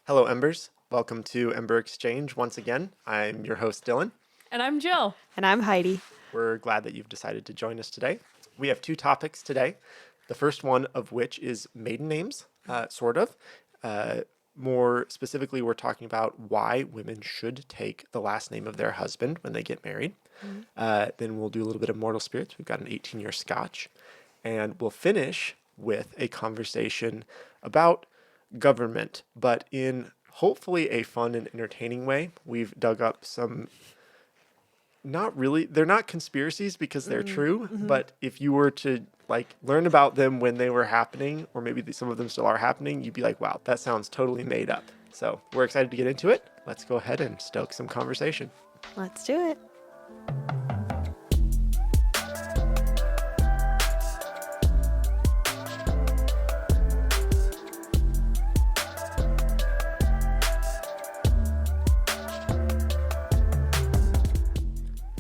Hello, Embers. Welcome to Ember Exchange once again. I'm your host, Dylan. And I'm Jill. And I'm Heidi. We're glad that you've decided to join us today. We have two topics today. The first one of which is maiden names, sort of. More specifically, we're talking about why women should take the last name of their husband when they get married. Then we'll do a little bit of mortal spirits. We've got an 18-year scotch. And we'll finish with a conversation about government, but in hopefully a fun and entertaining way. We've dug up some, they're not conspiracies because they're true, but if you were to learn about them when they were happening, or maybe some of them still are happening, you'd be like, wow, that sounds totally made up. So we're excited to get into it. Let's go ahead and stoke some conversation. Let's do it.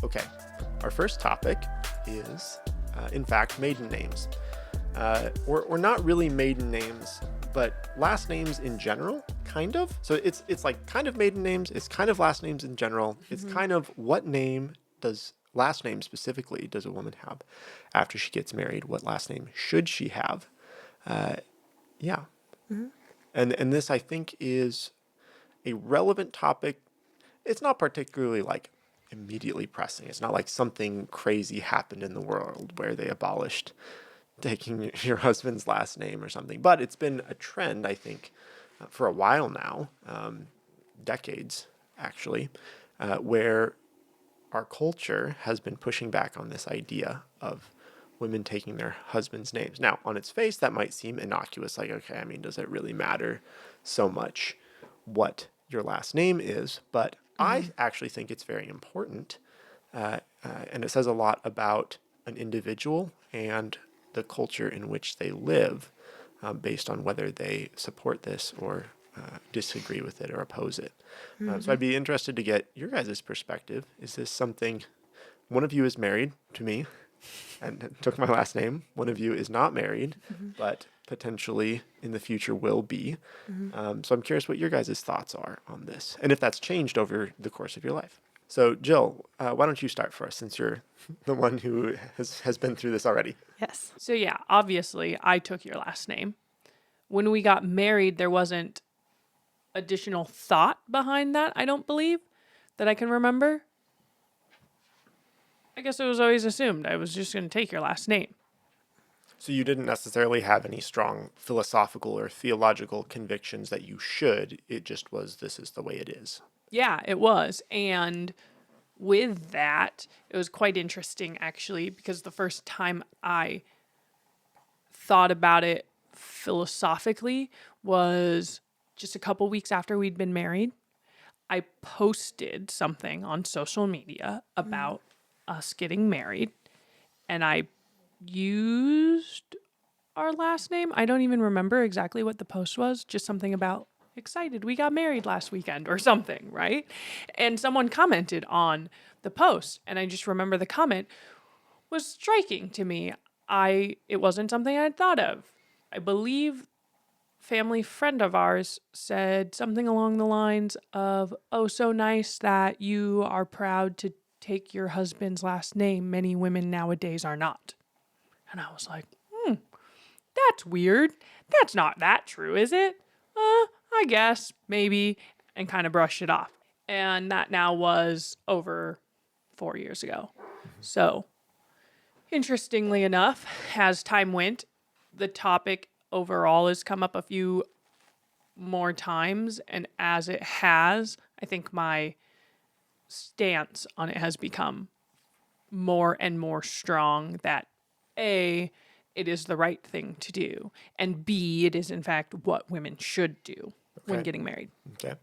Okay, our first topic is, in fact, maiden names. Or not really maiden names, but last names in general, kind of. So it's like kind of maiden names, it's kind of last names in general. It's kind of what name last name specifically does a woman have after she gets married? What last name should she have? Yeah. And this, I think, is a relevant topic. It's not particularly immediately pressing. It's not like something crazy happened in the world where they abolished taking your husband's last name or something. But it's been a trend, I think, for a while now, decades actually, where our culture has been pushing back on this idea of women taking their husband's names. Now, on its face, that might seem innocuous. Okay, does it really matter so much what your last name is? But I actually think it's very important, and it says a lot about an individual and the culture in which they live, based on whether they support this or disagree with it or oppose it. So I'd be interested to get your guys' perspective. Is this something, one of you is married to me and took my last name. One of you is not married, but potentially in the future will be. So I'm curious what your guys' thoughts are on this, and if that's changed over the course of your life. So Jill, why don't you start for us, since you're the one who has been through this already? Yes. So yeah, obviously I took your last name. When we got married, there wasn't additional thought behind that, I don't believe, that I can remember. I guess it was always assumed I was just going to take your last name. So you didn't necessarily have any strong philosophical or theological convictions that you should. It just was, this is the way it is. Yeah, it was. And with that, it was quite interesting, actually, because the first time I thought about it philosophically was just a couple weeks after we'd been married. I posted something on social media about us getting married, and I used our last name. I don't even remember exactly what the post was, just something about excited we got married last weekend or something, right? And someone commented on the post, and I just remember the comment was striking to me. It wasn't something I'd thought of. I believe family friend of ours said something along the lines of, "Oh, so nice that you are proud to take your husband's last name. Many women nowadays are not." And I was like, that's weird. That's not that true, is it? I guess, maybe, and kind of brushed it off. And that now was over 4 years ago. So, interestingly enough, as time went, the topic overall has come up a few more times. And as it has, I think my stance on it has become more and more strong that A, it is the right thing to do, and B, it is in fact what women should do when getting married. Okay.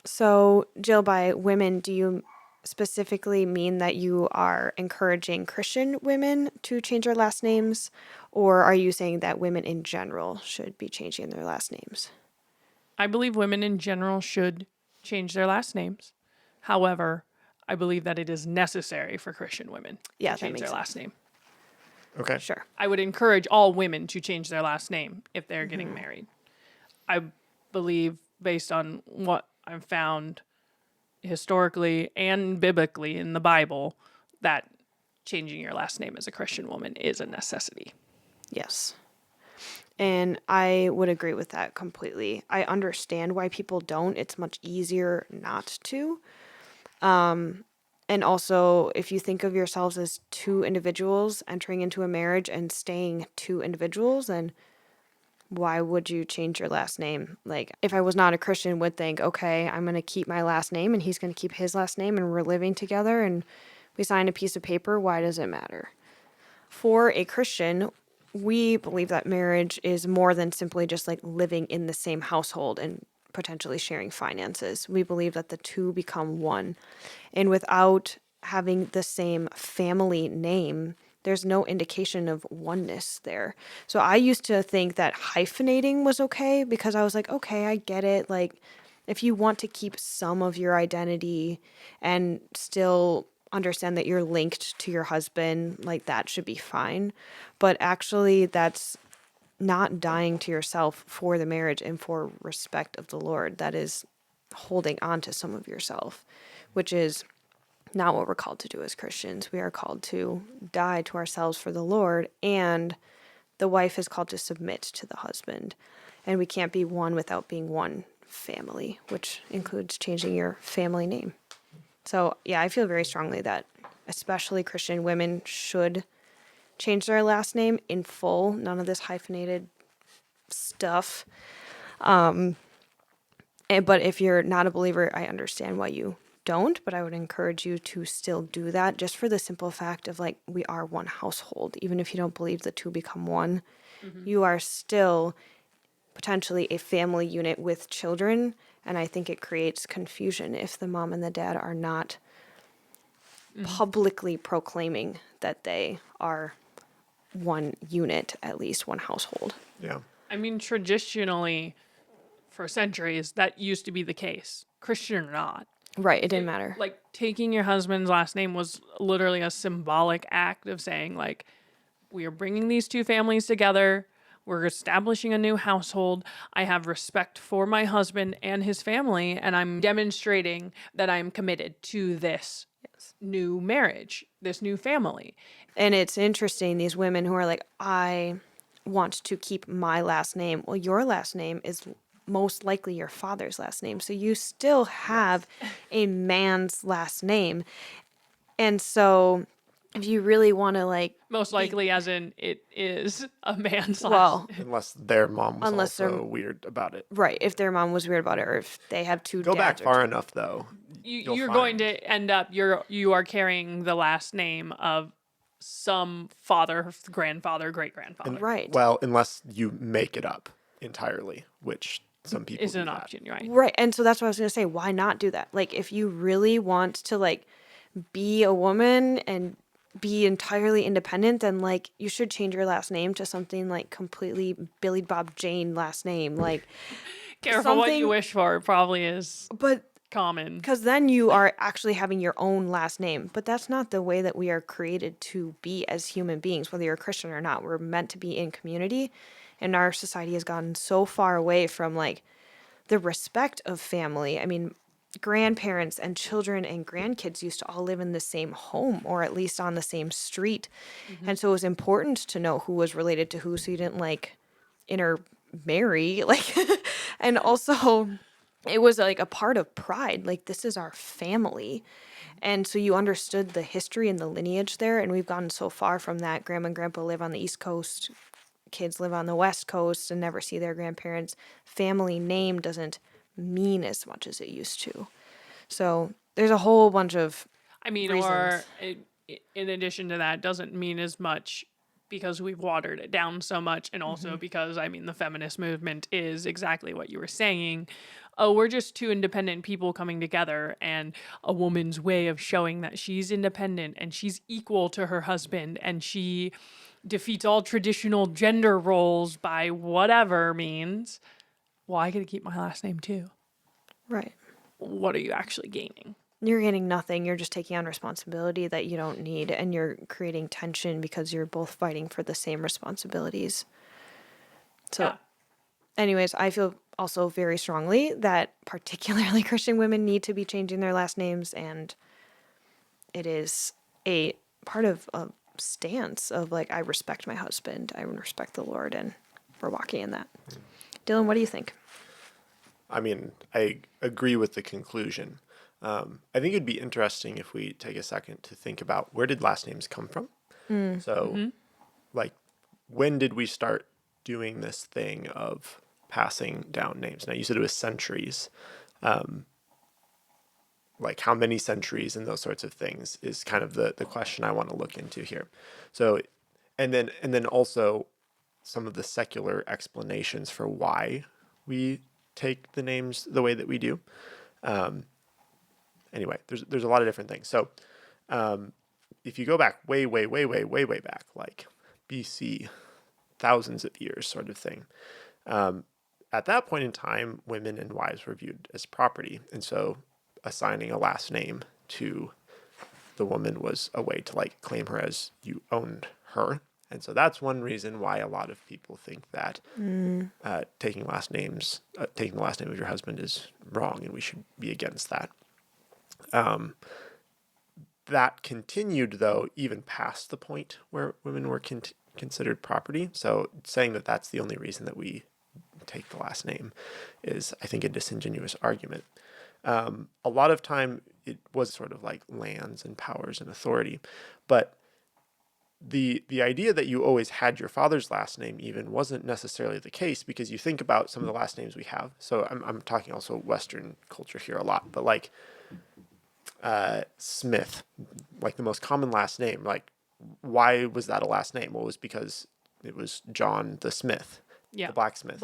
So, Jill, by women, do you specifically mean that you are encouraging Christian women to change their last names, or are you saying that women in general should be changing their last names? I believe women in general should change their last names. However, I believe that it is necessary for Christian women Yeah, to that change makes their sense. last name. Okay. Sure. I would encourage all women to change their last name if they're getting married. I believe based on what I've found historically and biblically in the Bible, that changing your last name as a Christian woman is a necessity. Yes. And I would agree with that completely. I understand why people don't. It's much easier not to. And also, if you think of yourselves as two individuals entering into a marriage and staying two individuals, then why would you change your last name? Like, if I was not a Christian, would think, okay, I'm going to keep my last name and he's going to keep his last name and we're living together and we sign a piece of paper. Why does it matter? For a Christian, we believe that marriage is more than simply just like living in the same household and potentially sharing finances. We believe that the two become one. And without having the same family name, there's no indication of oneness there. So I used to think that hyphenating was okay because I was like, okay, I get it. Like, if you want to keep some of your identity and still understand that you're linked to your husband, like that should be fine. But actually, that's not dying to yourself for the marriage and for respect of the Lord. That is holding on to some of yourself, which is not what we're called to do as Christians. We are called to die to ourselves for the Lord, and the wife is called to submit to the husband. And we can't be one without being one family, which includes changing your family name. So, yeah, I feel very strongly that especially Christian women should change their last name in full. None of this hyphenated stuff. But if you're not a believer, I understand why you don't, but I would encourage you to still do that just for the simple fact of like, we are one household. Even if you don't believe the two become one, you are still potentially a family unit with children. And I think it creates confusion if the mom and the dad are not publicly proclaiming that they are one unit, at least one household. Yeah. I mean, traditionally, for centuries, that used to be the case, Christian or not. Right, it didn't matter. Like, taking your husband's last name was literally a symbolic act of saying, like, we are bringing these two families together. We're establishing a new household. I have respect for my husband and his family, and I'm demonstrating that I'm committed to this new marriage, this new family. And it's interesting, these women who are like, I want to keep my last name. Well, your last name is most likely your father's last name. So you still have a man's last name. And so if you really want to like, Most likely, as in it is a man's last well, name. Unless their mom was Unless they're- also weird about it. right, if their mom was weird about it or if they have two Go back dads. far enough, though. You're going to end up, you are carrying the last name of some father, grandfather, great-grandfather. Right. Well, unless you make it up entirely, which some people Is do an that. option, right? Right. And so that's what I was going to say. Why not do that? Like, if you really want to, like, be a woman and be entirely independent, then, like, you should change your last name to something, like, completely Billy Bob Jane last name. Like, Careful what you something- wish for. It probably is but common. because then you are actually having your own last name. But that's not the way that we are created to be as human beings, whether you're a Christian or not. We're meant to be in community. And our society has gotten so far away from, like, the respect of family. I mean, grandparents and children and grandkids used to all live in the same home or at least on the same street. And so it was important to know who was related to who so you didn't, like, intermarry. Like, and also it was like a part of pride. Like, this is our family. And so you understood the history and the lineage there. And we've gotten so far from that. Grandma and grandpa live on the East Coast. Kids live on the West Coast and never see their grandparents. Family name doesn't mean as much as it used to. So there's a whole bunch of I mean, reasons. in addition to that, doesn't mean as much because we've watered it down so much. And also because, I mean, the feminist movement is exactly what you were saying. Oh, we're just two independent people coming together, and a woman's way of showing that she's independent and she's equal to her husband and she defeats all traditional gender roles by whatever means. Well, I get to keep my last name too. Right. What are you actually gaining? You're getting nothing. You're just taking on responsibility that you don't need. And you're creating tension because you're both fighting for the same responsibilities. So, Yeah. anyways, I feel also very strongly that particularly Christian women need to be changing their last names, and it is a part of a stance of like, I respect my husband, I respect the Lord, and we're walking in that. Dylan, what do you think? I mean, I agree with the conclusion. I think it'd be interesting if we take a second to think about where did last names come from? So, like, when did we start doing this thing of passing down names? Now, you said it was centuries. Like, how many centuries and those sorts of things is kind of the question I want to look into here. So, and then also some of the secular explanations for why we take the names the way that we do. Anyway, there's a lot of different things. So, if you go back way back, like BC, thousands of years sort of thing, at that point in time, women and wives were viewed as property. And so assigning a last name to the woman was a way to like claim her as you owned her. And so that's one reason why a lot of people think that taking the last name of your husband is wrong, and we should be against that. That continued, though, even past the point where women were considered property. So saying that that's the only reason that we take the last name is, I think, a disingenuous argument. A lot of time it was sort of like lands and powers and authority, but the idea that you always had your father's last name even wasn't necessarily the case, because you think about some of the last names we have. So I'm talking also Western culture here a lot, but like Smith, like the most common last name, like why was that a last name? Well, it was because it was John the Smith, the blacksmith.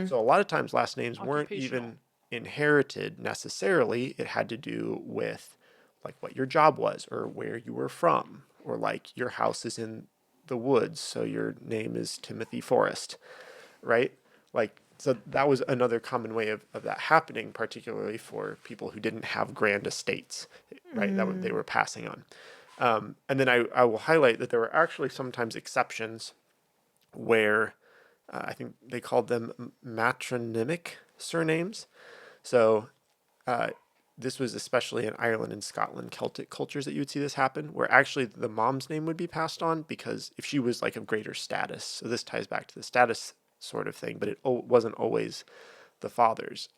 So a lot of times last names weren't even inherited necessarily. It had to do with like what your job was or where you were from, or like your house is in the woods, so your name is Timothy Forrest, right? Like, so that was another common way of that happening, particularly for people who didn't have grand estates, right? That they were passing on. And then I will highlight that there were actually sometimes exceptions where I think they called them matronymic surnames. So this was especially in Ireland and Scotland, Celtic cultures, that you would see this happen, where actually the mom's name would be passed on, because if she was like of greater status, so this ties back to the status sort of thing, but it wasn't always the father's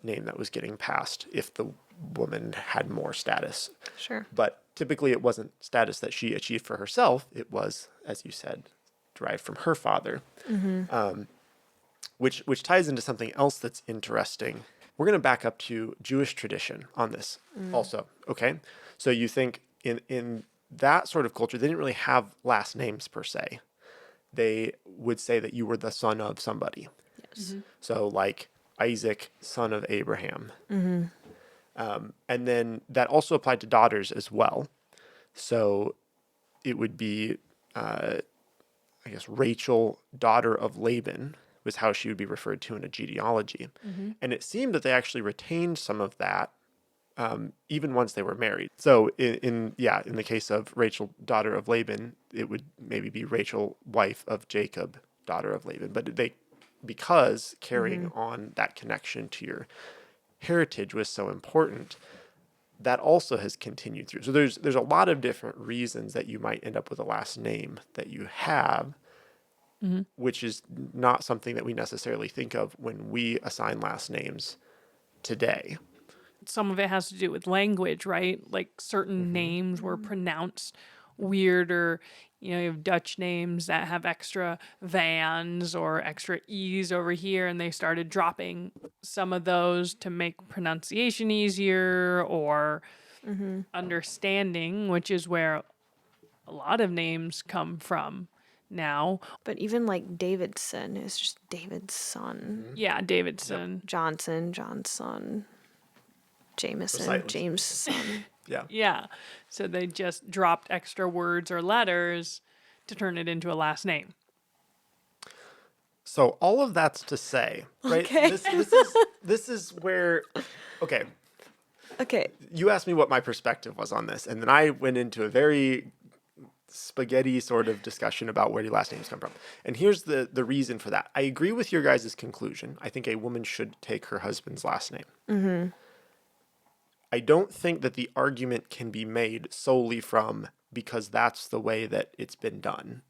name that was getting passed if the woman had more status. Sure. But typically it wasn't status that she achieved for herself. It was, as you said, derived from her father, which ties into something else that's interesting. We're going to back up to Jewish tradition on this also, okay? So you think in that sort of culture, they didn't really have last names per se. They would say that you were the son of somebody. Yes. So like Isaac, son of Abraham. And then that also applied to daughters as well. So it would be, I guess, Rachel, daughter of Laban, was how she would be referred to in a genealogy. And it seemed that they actually retained some of that even once they were married. So in the case of Rachel, daughter of Laban, it would maybe be Rachel, wife of Jacob, daughter of Laban. But because carrying on that connection to your heritage was so important, that also has continued through. So there's a lot of different reasons that you might end up with a last name that you have, which is not something that we necessarily think of when we assign last names today. Some of it has to do with language, right? Like certain names were pronounced weird, or you have Dutch names that have extra vans or extra e's over here, and they started dropping some of those to make pronunciation easier or understanding, which is where a lot of names come from now. But even like Davidson is just David's son. Yeah, Davidson. Johnson, John's son. Jameson, James' son. Yeah. So they just dropped extra words or letters to turn it into a last name. So all of that's to say, right? Okay. This is where, okay. Okay. You asked me what my perspective was on this, and then I went into a very spaghetti sort of discussion about where do last names come from. And here's the reason for that. I agree with your guys' conclusion. I think a woman should take her husband's last name. Mm-hmm. I don't think that the argument can be made solely from because that's the way that it's been done.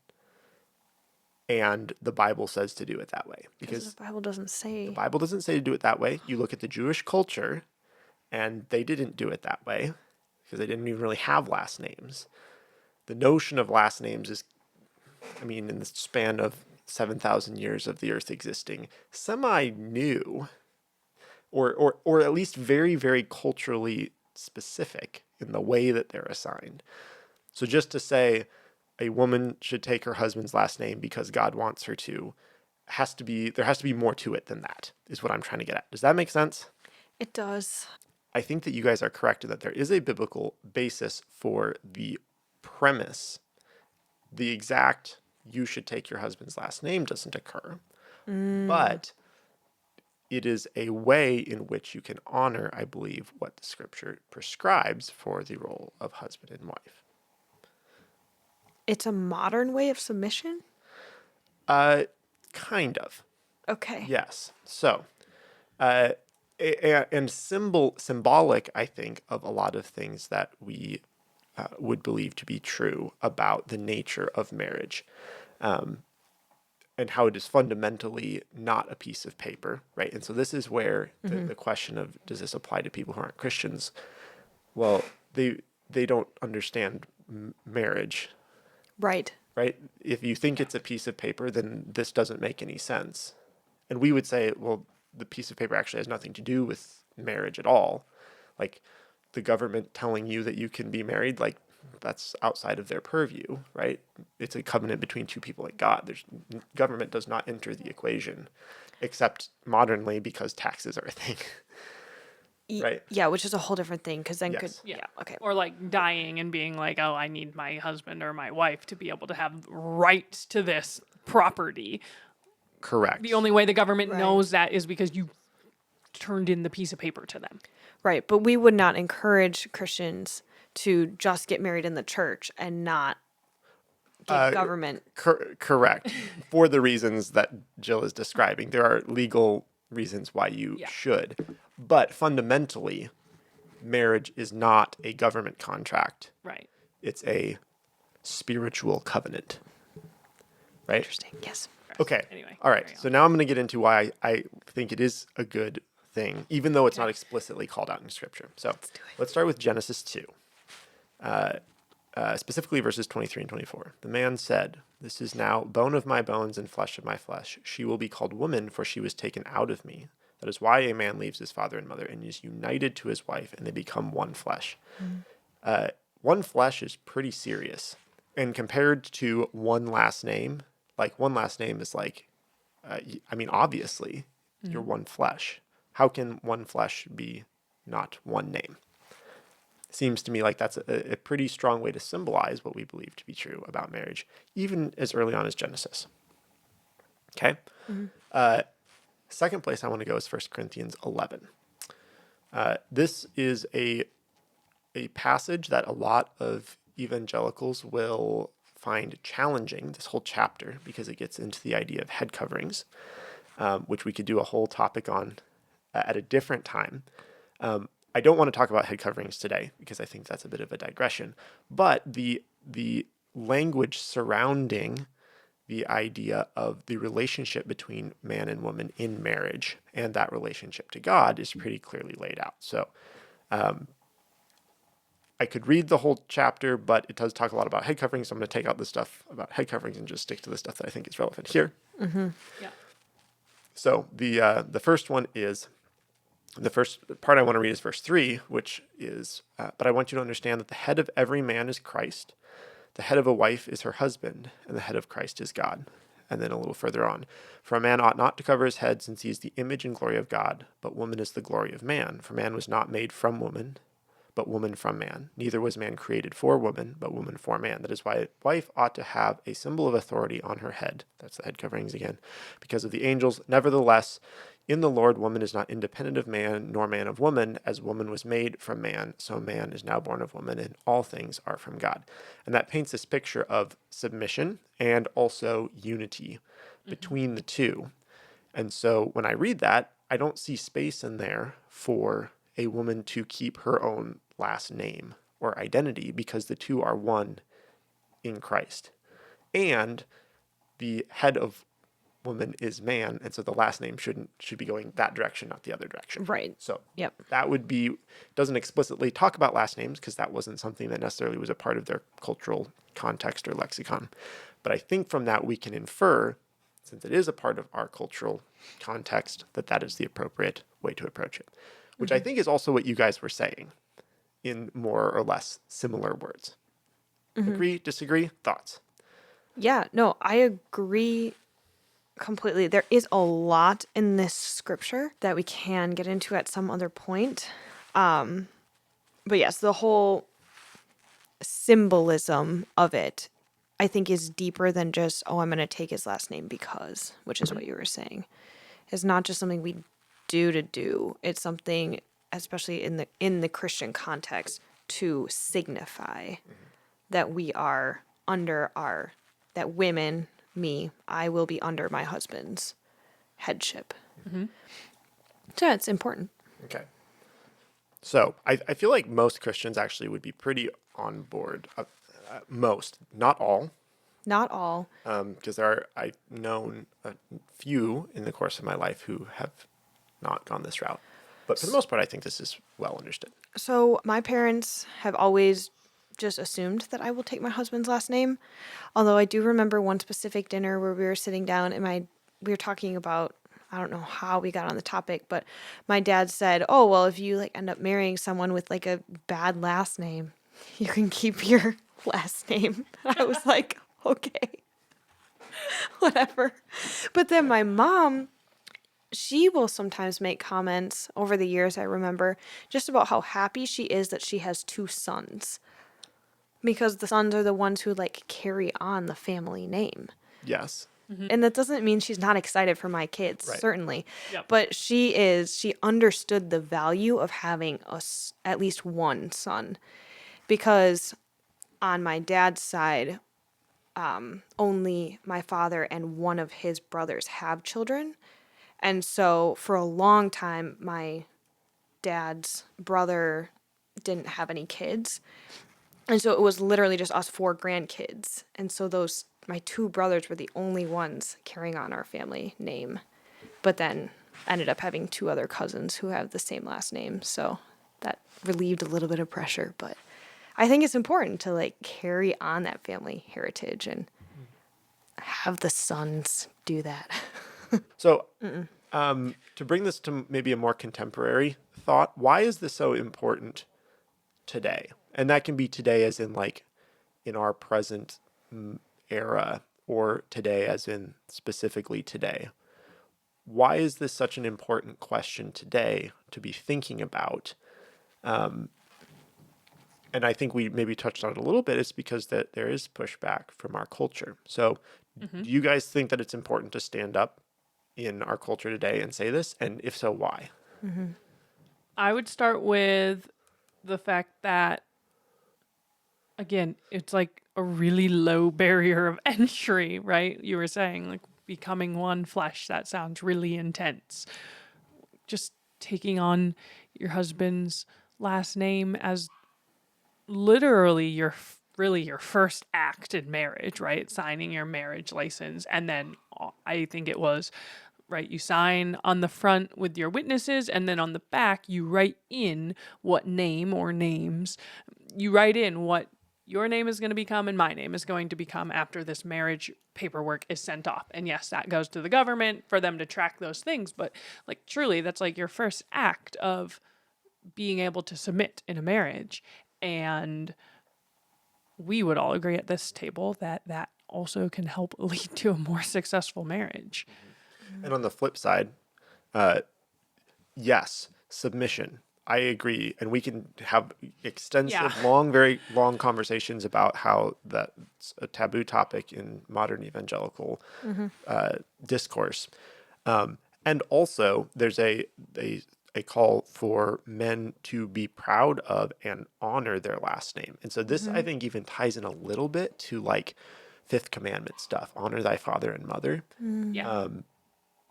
And the Bible says to do it that way. Because the Bible doesn't say. the Bible doesn't say to do it that way. You look at the Jewish culture, and they didn't do it that way because they didn't even really have last names. The notion of last names is, I mean, in the span of 7,000 years of the earth existing, semi-new, or at least very, very culturally specific in the way that they're assigned. So just to say a woman should take her husband's last name because God wants her to, there has to be more to it than that, is what I'm trying to get at. Does that make sense? It does. I think that you guys are correct in that there is a biblical basis for the premise. The exact you should take your husband's last name doesn't occur, but it is a way in which you can honor, I believe, what the scripture prescribes for the role of husband and wife. It's a modern way of submission? Kind of. Okay. Yes. So, and symbolic, I think, of a lot of things that we would believe to be true about the nature of marriage, and how it is fundamentally not a piece of paper, right? And so this is where the question of, does this apply to people who aren't Christians? Well, they don't understand marriage, Right. right? If you think it's a piece of paper, then this doesn't make any sense. And we would say, well, the piece of paper actually has nothing to do with marriage at all. Like the government telling you that you can be married, like that's outside of their purview, right? It's a covenant between two people and God. Government does not enter the equation, except modernly because taxes are a thing. Right. Yeah, which is a whole different thing because then Yes. yeah, okay. Or like dying and being like, oh, I need my husband or my wife to be able to have rights to this property. Correct. The only way the government Right. knows that is because you turned in the piece of paper to them. Right, but we would not encourage Christians to just get married in the church and not give government. Correct. For the reasons that Jill is describing, there are legal reasons why you should. But fundamentally, marriage is not a government contract. Right. It's a spiritual covenant. Right? Interesting. Yes. Okay. Anyway, All right. carry on. So now I'm going to get into why I think it is a good thing, even though it's not explicitly called out in Scripture. So let's start with Genesis 2, specifically verses 23 and 24. The man said, "This is now bone of my bones and flesh of my flesh. She will be called woman, for she was taken out of me. That is why a man leaves his father and mother and is united to his wife, and they become one flesh." One flesh is pretty serious. And compared to one last name, like one last name is like, I mean, obviously, you're one flesh. How can one flesh be not one name? Seems to me like that's a pretty strong way to symbolize what we believe to be true about marriage, even as early on as Genesis. Okay? Second place I want to go is 1 Corinthians 11. This is a passage that a lot of evangelicals will find challenging, this whole chapter, because it gets into the idea of head coverings, which we could do a whole topic on at a different time. I don't want to talk about head coverings today because I think that's a bit of a digression, but the language surrounding the idea of the relationship between man and woman in marriage and that relationship to God is pretty clearly laid out. So I could read the whole chapter, but it does talk a lot about head coverings. So I'm going to take out the stuff about head coverings and just stick to the stuff that I think is relevant here. Yeah. So the first one is, the first part I want to read is verse 3, which is, but I want you to understand that the head of every man is Christ. The head of a wife is her husband, and the head of Christ is God. And then a little further on, for a man ought not to cover his head, since he is the image and glory of God, but woman is the glory of man. For man was not made from woman, but woman from man. Neither was man created for woman, but woman for man. That is why a wife ought to have a symbol of authority on her head. That's the head coverings again. Because of the angels, nevertheless, In the Lord, woman is not independent of man, nor man of woman, as woman was made from man, so man is now born of woman, and all things are from God. And that paints this picture of submission and also unity between the two. And so when I read that, I don't see space in there for a woman to keep her own last name or identity, because the two are one in Christ. And the head of woman is man, and so the last name should be going that direction, not the other direction. Right. So Yep. that would be, doesn't explicitly talk about last names, because that wasn't something that necessarily was a part of their cultural context or lexicon. But I think from that we can infer, since it is a part of our cultural context, that that is the appropriate way to approach it, which I think is also what you guys were saying in more or less similar words. Agree, disagree, thoughts? Yeah, no, I agree completely. There is a lot in this scripture that we can get into at some other point. But yes, the whole symbolism of it, I think, is deeper than just, oh, I'm going to take his last name because, which is what you were saying. It's not just something we do to do. It's something, especially in the Christian context, to signify that we are under that women, me, I will be under my husband's headship. So yeah, it's important. Okay. So I feel like most Christians actually would be pretty on board. Most, not all, Not all. because I've known a few in the course of my life who have not gone this route. But for the most part, I think this is well understood. So my parents have always just assumed that I will take my husband's last name. Although I do remember one specific dinner where we were sitting down and we were talking about, I don't know how we got on the topic, but my dad said, "Oh, well, if you like end up marrying someone with like a bad last name, you can keep your last name." And I was like, "Okay." Whatever. But then my mom, she will sometimes make comments over the years, I remember, just about how happy she is that she has two sons. Because the sons are the ones who like carry on the family name. Yes. And that doesn't mean she's not excited for my kids, Right. certainly. Yep. But she understood the value of having at least one son. Because on my dad's side, only my father and one of his brothers have children. And so for a long time, my dad's brother didn't have any kids. And so it was literally just us four grandkids. And so my two brothers were the only ones carrying on our family name. But then ended up having two other cousins who have the same last name. So that relieved a little bit of pressure. But I think it's important to like carry on that family heritage and have the sons do that. So to bring this to maybe a more contemporary thought, why is this so important today? And that can be today as in like in our present era, or today as in specifically today. Why is this such an important question today to be thinking about? And I think we maybe touched on it a little bit. It's because that there is pushback from our culture. So do you guys think that it's important to stand up in our culture today and say this? And if so, why? I would start with the fact that, again, it's like a really low barrier of entry, right? You were saying like becoming one flesh, that sounds really intense. Just taking on your husband's last name as literally your first act in marriage, right? Signing your marriage license. And then I think it was, right, you sign on the front with your witnesses, and then on the back you write in what name or names, you write in what your name is going to become and my name is going to become after this marriage paperwork is sent off. And yes, that goes to the government for them to track those things. But like truly, that's like your first act of being able to submit in a marriage. And we would all agree at this table that that also can help lead to a more successful marriage. And on the flip side, yes, submission. I agree. And we can have extensive, very long conversations about how that's a taboo topic in modern evangelical discourse. And also, there's a call for men to be proud of and honor their last name. And so this, I think, even ties in a little bit to like Fifth Commandment stuff, honor thy father and mother. Yeah.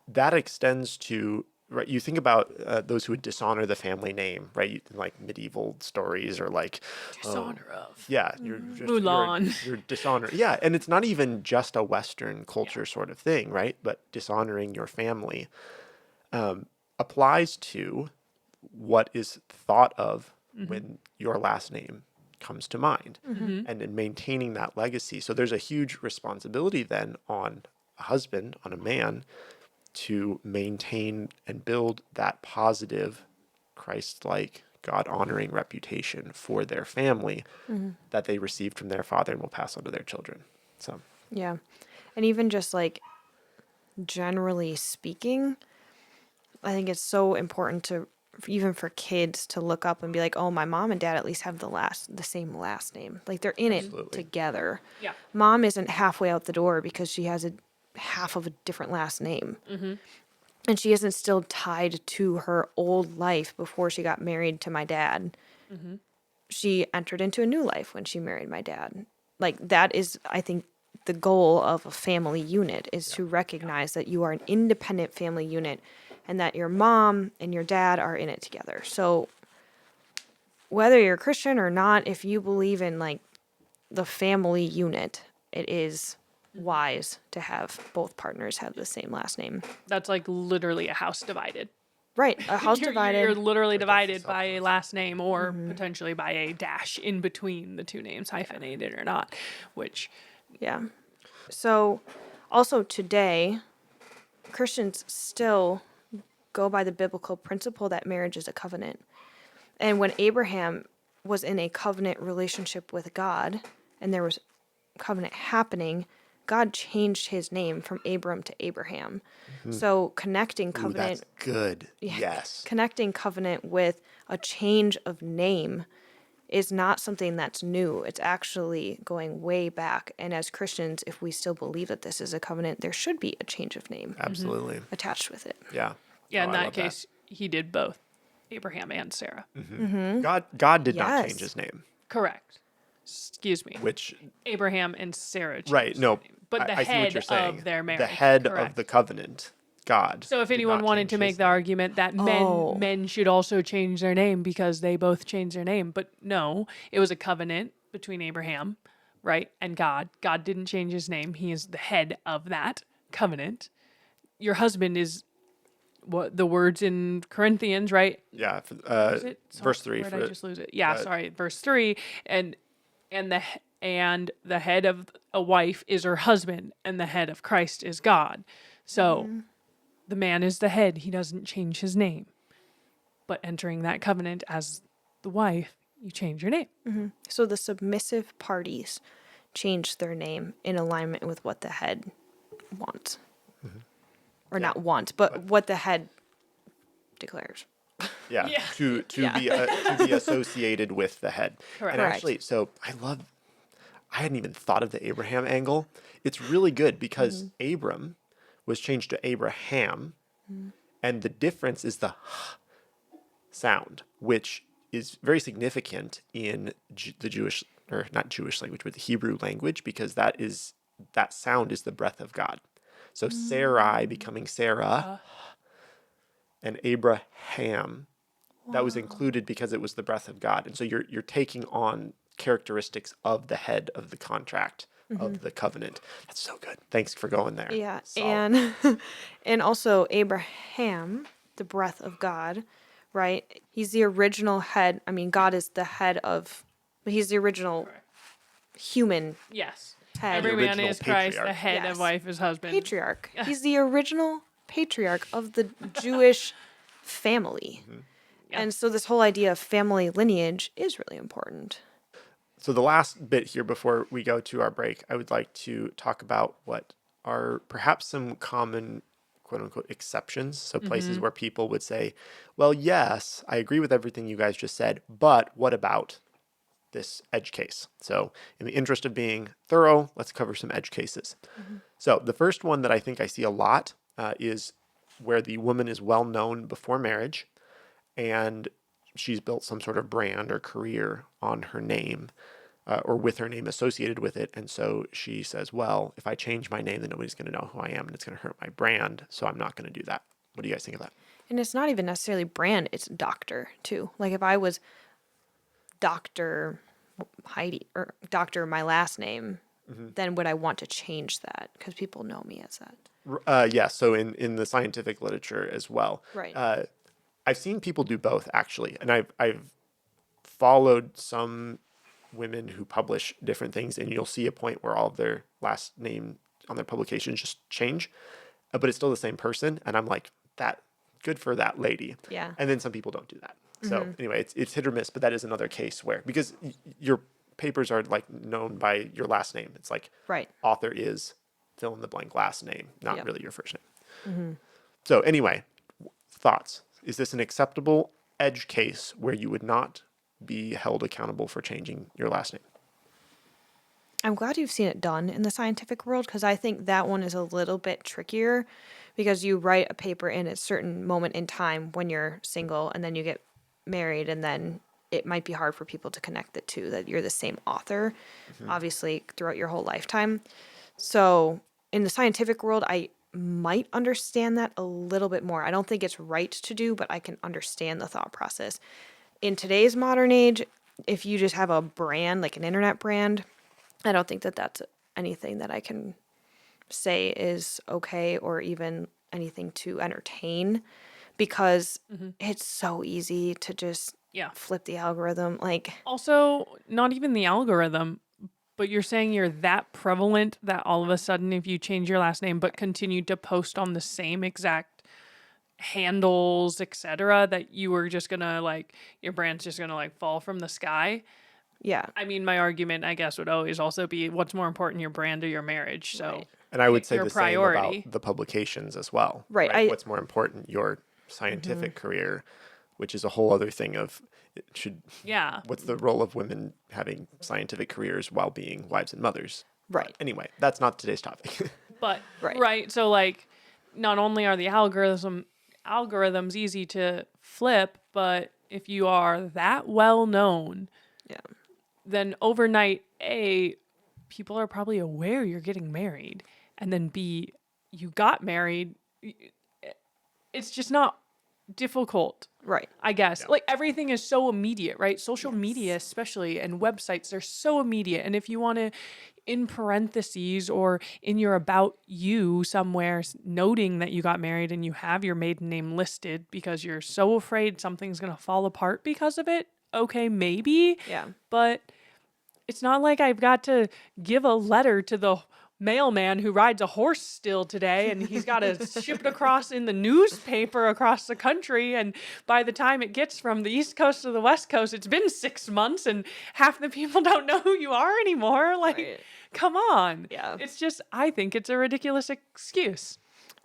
That extends to, right, you think about those who would dishonor the family name, right, in like medieval stories or like Dishonor of. yeah, you're just Mulan. you're dishonor. Yeah, and it's not even just a Western culture sort of thing, right? But dishonoring your family applies to what is thought of when your last name comes to mind, and in maintaining that legacy. So there's a huge responsibility then on a husband, on a man, to maintain and build that positive, Christ-like, God-honoring reputation for their family that they received from their father and will pass on to their children. So, Yeah. And even just like generally speaking, I think it's so important to even for kids to look up and be like, oh, my mom and dad at least have the same last name. Like they're in it Absolutely. together. Yeah. Mom isn't halfway out the door because she has a half of a different last name. And she isn't still tied to her old life before she got married to my dad. She entered into a new life when she married my dad. Like that is, I think, the goal of a family unit is to recognize that you are an independent family unit and that your mom and your dad are in it together. So whether you're Christian or not, if you believe in like the family unit, it is wise to have both partners have the same last name. That's like literally a house divided. Right. A house You're divided. literally divided by a last name or potentially by a dash in between the two names, hyphenated or not, which Yeah. So also today, Christians still go by the biblical principle that marriage is a covenant. And when Abraham was in a covenant relationship with God and there was covenant happening, God changed his name from Abram to Abraham. So connecting ooh, covenant that's good. Yeah, Yes. connecting covenant with a change of name is not something that's new. It's actually going way back. And as Christians, if we still believe that this is a covenant, there should be a change of name Absolutely. attached with it. Yeah. yeah, Oh, in I that love case, he did both, Abraham and Sarah. God did not Yes. change his name, Correct. Excuse me. which Abraham and Sarah changed right, no, their name, but the I see what head you're saying. of their marriage. The head Correct. of the covenant, God. So if did anyone not wanted change to his make the name. argument that Oh. men should also change their name because they both changed their name, but no, it was a covenant between Abraham, right, and God. God didn't change his name. He is the head of that covenant. Your husband is what the words in Corinthians, right? Yeah, Is it? verse 3. Where did I just lose it? Yeah, uh, sorry. Verse 3 and the head of a wife is her husband and the head of Christ is God. So the man is the head. He doesn't change his name. But entering that covenant as the wife, you change your name. So the submissive parties change their name in alignment with what the head wants. Or not wants, but what the head declares. Yeah, Yeah. to be associated with the head. Correct. And actually, so I hadn't even thought of the Abraham angle. It's really good because Abram was changed to Abraham, and the difference is the sound, which is very significant in the Jewish, or not Jewish language, but the Hebrew language, because that sound is the breath of God. So Sarai becoming Sarah, and Abraham, that was included because it was the breath of God. And so you're taking on characteristics of the head of the contract, of the covenant. That's so good. Thanks for going there. Yeah, Solid. and also Abraham, the breath of God, right? He's the original head. I mean, God is the head of, but he's the original human Yes. head. Every man original is Christ, the patriarch. head Yes. of wife is husband. Patriarch. He's the original patriarch of the Jewish family. Yeah. And so this whole idea of family lineage is really important. So the last bit here before we go to our break, I would like to talk about what are perhaps some common quote unquote exceptions. So places where people would say, well, yes, I agree with everything you guys just said, but what about this edge case? So in the interest of being thorough, let's cover some edge cases. So the first one that I think I see a lot is where the woman is well known before marriage and she's built some sort of brand or career on her name or with her name associated with it. And so she says, well, if I change my name, then nobody's going to know who I am and it's going to hurt my brand. So I'm not going to do that. What do you guys think of that? And it's not even necessarily brand, it's doctor too. Like if I was Dr. Heidi or Dr. my last name, then would I want to change that? Because people know me as that. Yeah. So in the scientific literature as well. Right. I've seen people do both actually. And I've followed some women who publish different things, and you'll see a point where all of their last name on their publications just change, but it's still the same person. And I'm like, that good for that lady. Yeah. And then some people don't do that. So anyway, it's hit or miss, but that is another case where, because your papers are like known by your last name. It's like Right. author is fill in the blank last name, not Yep. really your first name. So anyway, thoughts. Is this an acceptable edge case where you would not be held accountable for changing your last name? I'm glad you've seen it done in the scientific world because I think that one is a little bit trickier because you write a paper in a certain moment in time when you're single and then you get married and then it might be hard for people to connect the two, that you're the same author, obviously, throughout your whole lifetime. So in the scientific world, I might understand that a little bit more. I don't think it's right to do, but I can understand the thought process. In today's modern age, if you just have a brand, like an internet brand, I don't think that that's anything that I can say is okay or even anything to entertain because it's so easy to just Yeah. flip the algorithm. Like, Also, not even the algorithm, but you're saying you're that prevalent that all of a sudden, if you change your last name but continue to post on the same exact handles, etc., that you were just gonna like your brand's just gonna like fall from the sky. yeah, I mean, my argument, I guess, would always also be what's more important, your brand or your marriage. So, Right. And I would pick say your the priority. same about the publications as well. Right, What's more important, your scientific career, which is a whole other thing of it should. Yeah. What's the role of women having scientific careers while being wives and mothers? Right. But anyway, that's not today's topic. But Right. right, so like not only are the algorithms easy to flip, but if you are that well known, yeah, then overnight, A, people are probably aware you're getting married, and then B, you got married. It's just not difficult, right. I guess. Like everything is so immediate, right? Social media, especially, and websites, they're so immediate. And if you want to, in parentheses or in your about you somewhere, noting that you got married and you have your maiden name listed because you're so afraid something's going to fall apart because of it, okay, maybe. Yeah. But it's not like I've got to give a letter to the mailman who rides a horse still today and he's got to ship it across in the newspaper across the country, and by the time it gets from the East Coast to the West Coast it's been 6 months and half the people don't know who you are anymore. Like, Right. come on. Yeah. It's just, I think it's a ridiculous excuse.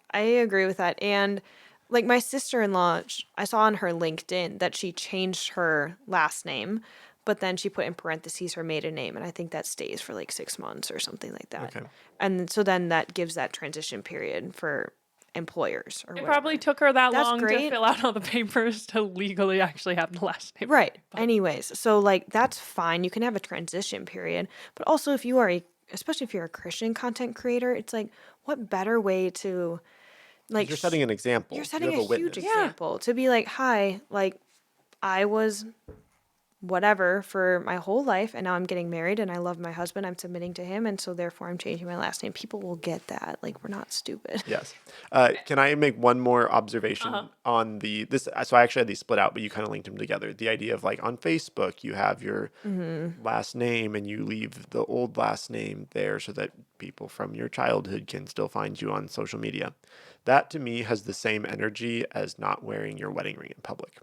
I agree with that. And like my sister-in-law, I saw on her LinkedIn that she changed her last name, but then she put in parentheses her maiden name. And I think that stays for like 6 months or something like that. Okay. And so then that gives that transition period for employers or It whatever. probably took her that That's long to great. fill out all the papers to legally actually have the last name. Right. Anyways, so like that's fine. You can have a transition period, but also if you are especially if you're a Christian content creator, it's like what better way to like You're setting an example. you're You setting have a witness. huge example to be like, hi, like I was whatever for my whole life and now I'm getting married and I love my husband, I'm submitting to him, and so therefore I'm changing my last name. People will get that. Like, we're not stupid. Yes. Can I make one more observation on this? So I actually had these split out, but you kind of linked them together. The idea of like on Facebook, you have your last name and you leave the old last name there so that people from your childhood can still find you on social media. That to me has the same energy as not wearing your wedding ring in public.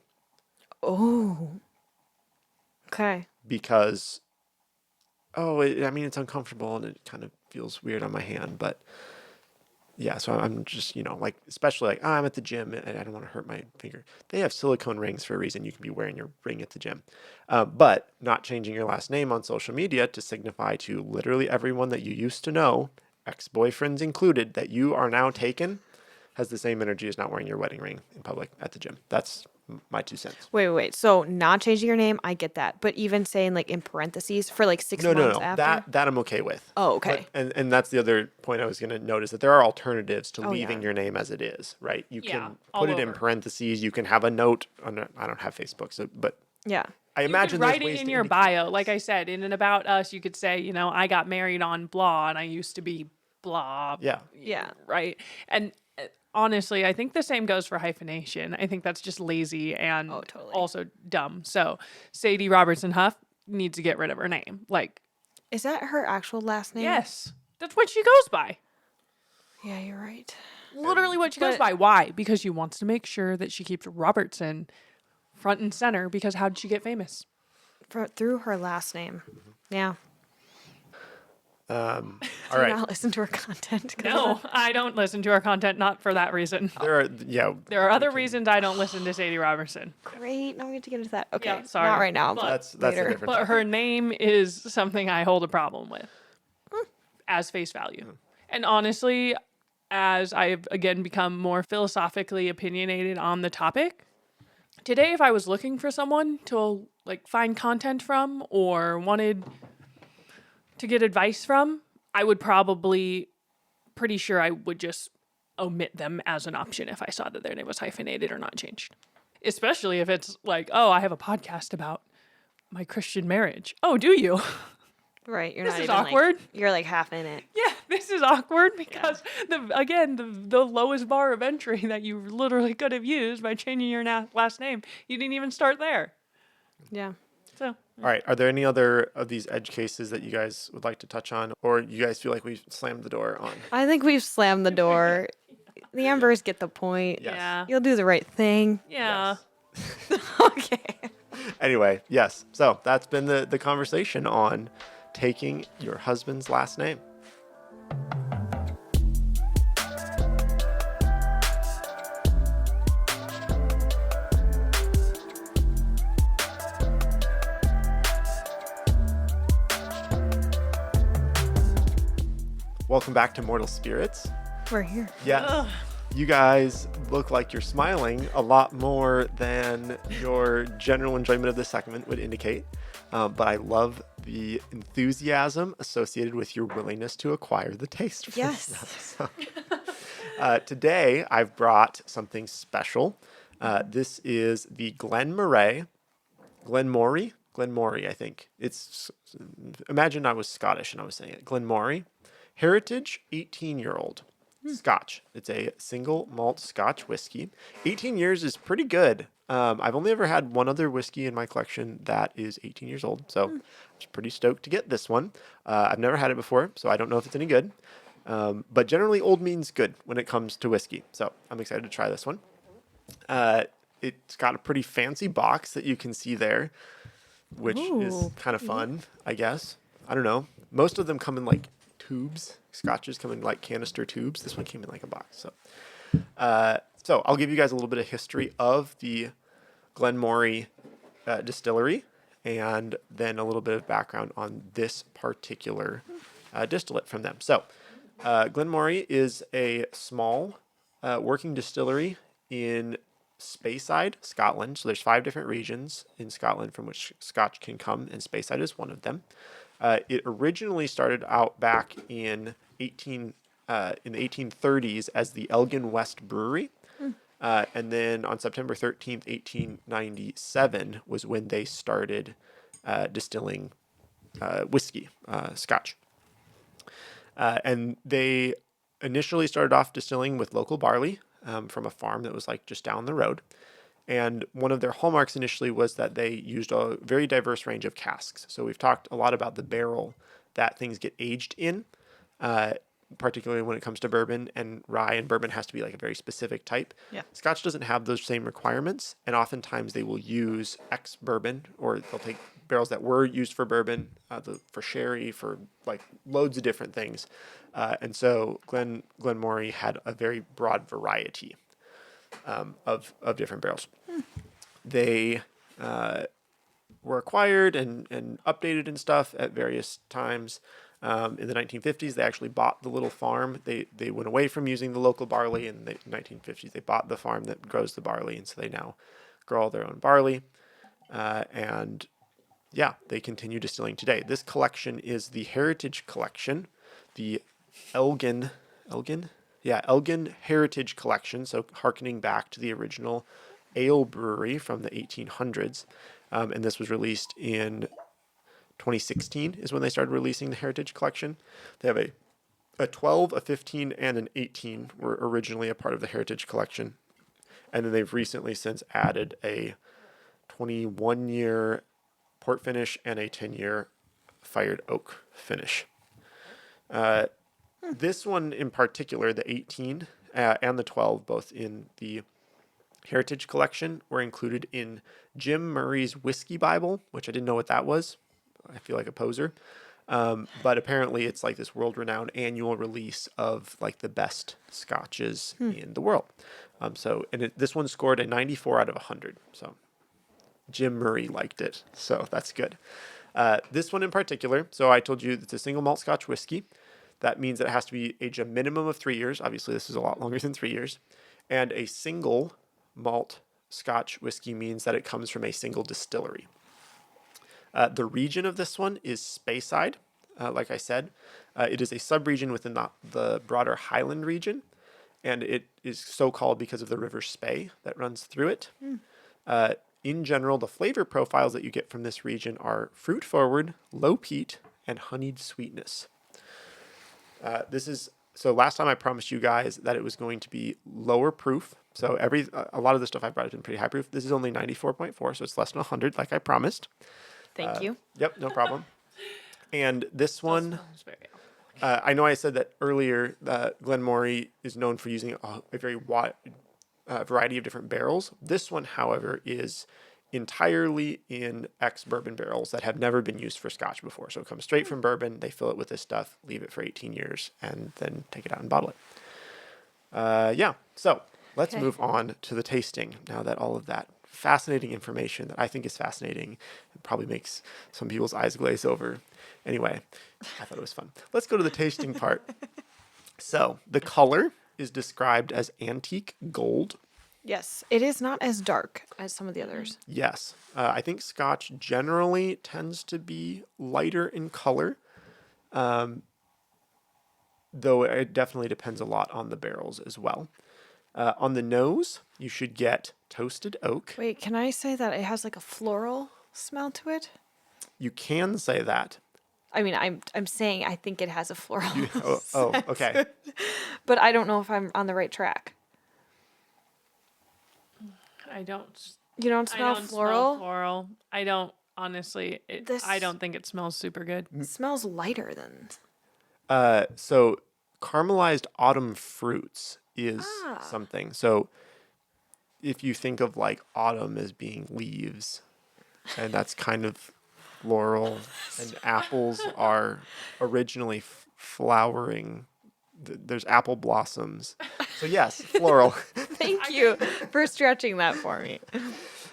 Oh. Okay. Because, I mean, it's uncomfortable and it kind of feels weird on my hand, but yeah, so I'm just, like, especially like, I'm at the gym and I don't want to hurt my finger. They have silicone rings for a reason. You can be wearing your ring at the gym. But not changing your last name on social media to signify to literally everyone that you used to know, ex-boyfriends included, that you are now taken. has the same energy as not wearing your wedding ring in public at the gym. That's my 2 cents. Wait. So not changing your name, I get that. But even saying like in parentheses for like 6 No, months after. That I'm okay with. Oh, okay. And that's the other point I was going to note is that there are alternatives to Oh, leaving yeah. your name as it is, right? You Yeah, can all put it in over. parentheses. You can have a note. I don't have Facebook, so but Yeah. I You imagine could there's write it ways in to your indicate bio. this. Like I said, in and about us, you could say, I got married on blah and I used to be blah. Yeah. Yeah. Right. And honestly, I think the same goes for hyphenation. I think that's just lazy and Oh, totally. also dumb. So Sadie Robertson Huff needs to get rid of her name. Like, Is that her actual last name? yes, that's what she goes by. Yeah, you're right. Literally what she goes by. Why? Because she wants to make sure that she keeps Robertson front and center, because how did she get famous? Through her last name. Yeah. All Do right. not listen to her content. 'cause No, of that. I don't listen to her content, not for that reason. There are There are other reasons I don't listen to Sadie Robertson. Great. Now we get to get into that. Okay. Yeah, sorry. Not right now. But- But that's later. a different But topic. her name is something I hold a problem with as face value. And honestly, as I've again become more philosophically opinionated on the topic, today if I was looking for someone to like find content from or wanted to get advice from, I would probably pretty sure I would just omit them as an option if I saw that their name was hyphenated or not changed. Especially if it's like, oh, I have a podcast about my Christian marriage. Oh, do you? Right. You're This not is even awkward. Like, you're like half in it. Yeah, this is awkward because the lowest bar of entry that you literally could have used by changing your last name, you didn't even start there. Yeah. So All right. Are there any other of these edge cases that you guys would like to touch on, or you guys feel like we've slammed the door on? I think we've slammed the door. The Embers get the point. Yes. yeah, You'll do the right thing. yeah. Yes. Okay. Anyway, yes. So that's been the conversation on taking your husband's last name. Welcome back to Mortal Spirits. We're here. Yes. You guys look like you're smiling a lot more than your general enjoyment of this segment would indicate. But I love the enthusiasm associated with your willingness to acquire the taste for Yes. this stuff. Today, I've brought something special. This is the Glenmorangie, I think. Imagine I was Scottish and I was saying it. Glenmorangie Heritage 18-year-old Scotch. It's a single malt Scotch whiskey. 18 years is pretty good. I've only ever had one other whiskey in my collection that is 18 years old, so I was pretty stoked to get this one. I've never had it before, so I don't know if it's any good. But generally, old means good when it comes to whiskey, so I'm excited to try this one. It's got a pretty fancy box that you can see there, which is Ooh, kind of fun, I guess. I don't know. Most of them come in like tubes. Scotches come in like canister tubes. This one came in like a box. So I'll give you guys a little bit of history of the Glenmorangie distillery, and then a little bit of background on this particular distillate from them. So Glenmorangie is a small working distillery in Speyside, Scotland. So there's 5 different regions in Scotland from which Scotch can come, and Speyside is one of them. It originally started out back in the 1830s as the Elgin West Brewery. And then on September 13th, 1897 was when they started distilling whiskey, Scotch. And they initially started off distilling with local barley from a farm that was like just down the road. And one of their hallmarks initially was that they used a very diverse range of casks. So we've talked a lot about the barrel that things get aged in, particularly when it comes to bourbon and rye, and bourbon has to be like a very specific type. Yeah. Scotch doesn't have those same requirements, and oftentimes they will use ex-bourbon, or they'll take barrels that were used for bourbon, for sherry, for like loads of different things. And so Glenmorangie had a very broad variety of different barrels. They were acquired and updated and stuff at various times. In the 1950s, they actually bought the little farm. They went away from using the local barley. In the 1950s, they bought the farm that grows the barley, and so they now grow all their own barley. And yeah, they continue distilling today. This collection is the Heritage Collection, the Elgin Heritage Collection. So harkening back to the original ale brewery from the 1800s. And this was released in 2016 is when they started releasing the Heritage Collection. They have a 12, a 15, and an 18 were originally a part of the Heritage Collection. And then they've recently since added a 21-year port finish and a 10-year fired oak finish. This one in particular, the 18 and the 12, both in the Heritage Collection, were included in Jim Murray's Whiskey Bible, which I didn't know what that was. I feel like a poser. But apparently it's like this world-renowned annual release of like the best scotches in the world. This one scored a 94 out of 100. So Jim Murray liked it. So that's good. This one in particular, so I told you it's a single malt Scotch whiskey. That means it has to be aged a minimum of 3 years. Obviously, this is a lot longer than 3 years. And a single malt Scotch whiskey means that it comes from a single distillery. The region of this one is Speyside, like I said. It is a sub-region within the broader Highland region, and it is so called because of the River Spey that runs through it. In general, the flavor profiles that you get from this region are fruit-forward, low peat, and honeyed sweetness. So last time I promised you guys that it was going to be lower proof. So a lot of the stuff I brought has been pretty high proof. This is only 94.4, so it's less than 100, like I promised. Thank you. Yep, no problem. And this one, Smells very alcoholic. I know I said that earlier that Glenmorangie is known for using a very wide variety of different barrels. This one, however, is entirely in ex-bourbon barrels that have never been used for Scotch before. So it comes straight from bourbon. They fill it with this stuff, leave it for 18 years, and then take it out and bottle it. So let's move on to the tasting now that all of that fascinating information that I think is fascinating and probably makes some people's eyes glaze over. Anyway, I thought it was fun. Let's go to the tasting part. So the color is described as antique gold. Yes, it is not as dark as some of the others. Yes. I think Scotch generally tends to be lighter in color, though it definitely depends a lot on the barrels as well. On the nose, you should get toasted oak. Wait, can I say that it has like a floral smell to it? You can say that. I mean, I'm saying I think it has a floral. Okay. But I don't know if I'm on the right track. I don't. You don't smell floral? Smell floral. I don't. Honestly, I don't think it smells super good. It smells lighter than. So caramelized autumn fruits is something. So if you think of like autumn as being leaves, and that's kind of floral, and apples are originally flowering. There's apple blossoms. So yes, floral. Thank you for stretching that for me.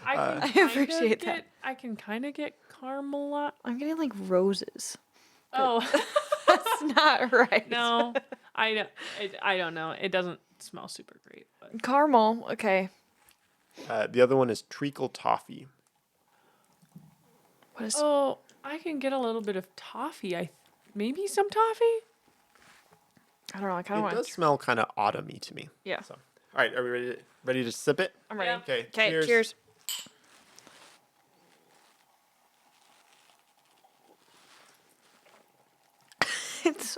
I appreciate that. I can kind of get caramel. I'm getting like roses. Oh, That's not right. no, I don't know. It doesn't smell super great. But. Caramel. Okay. The other one is treacle toffee. What is? Oh, I can get a little bit of toffee. Maybe some toffee. I don't know. I kind of It want. does smell kind of autumny to me. Yeah. So, all right, are we ready to sip it? I'm ready. Yeah. Okay. Okay. Cheers. It's.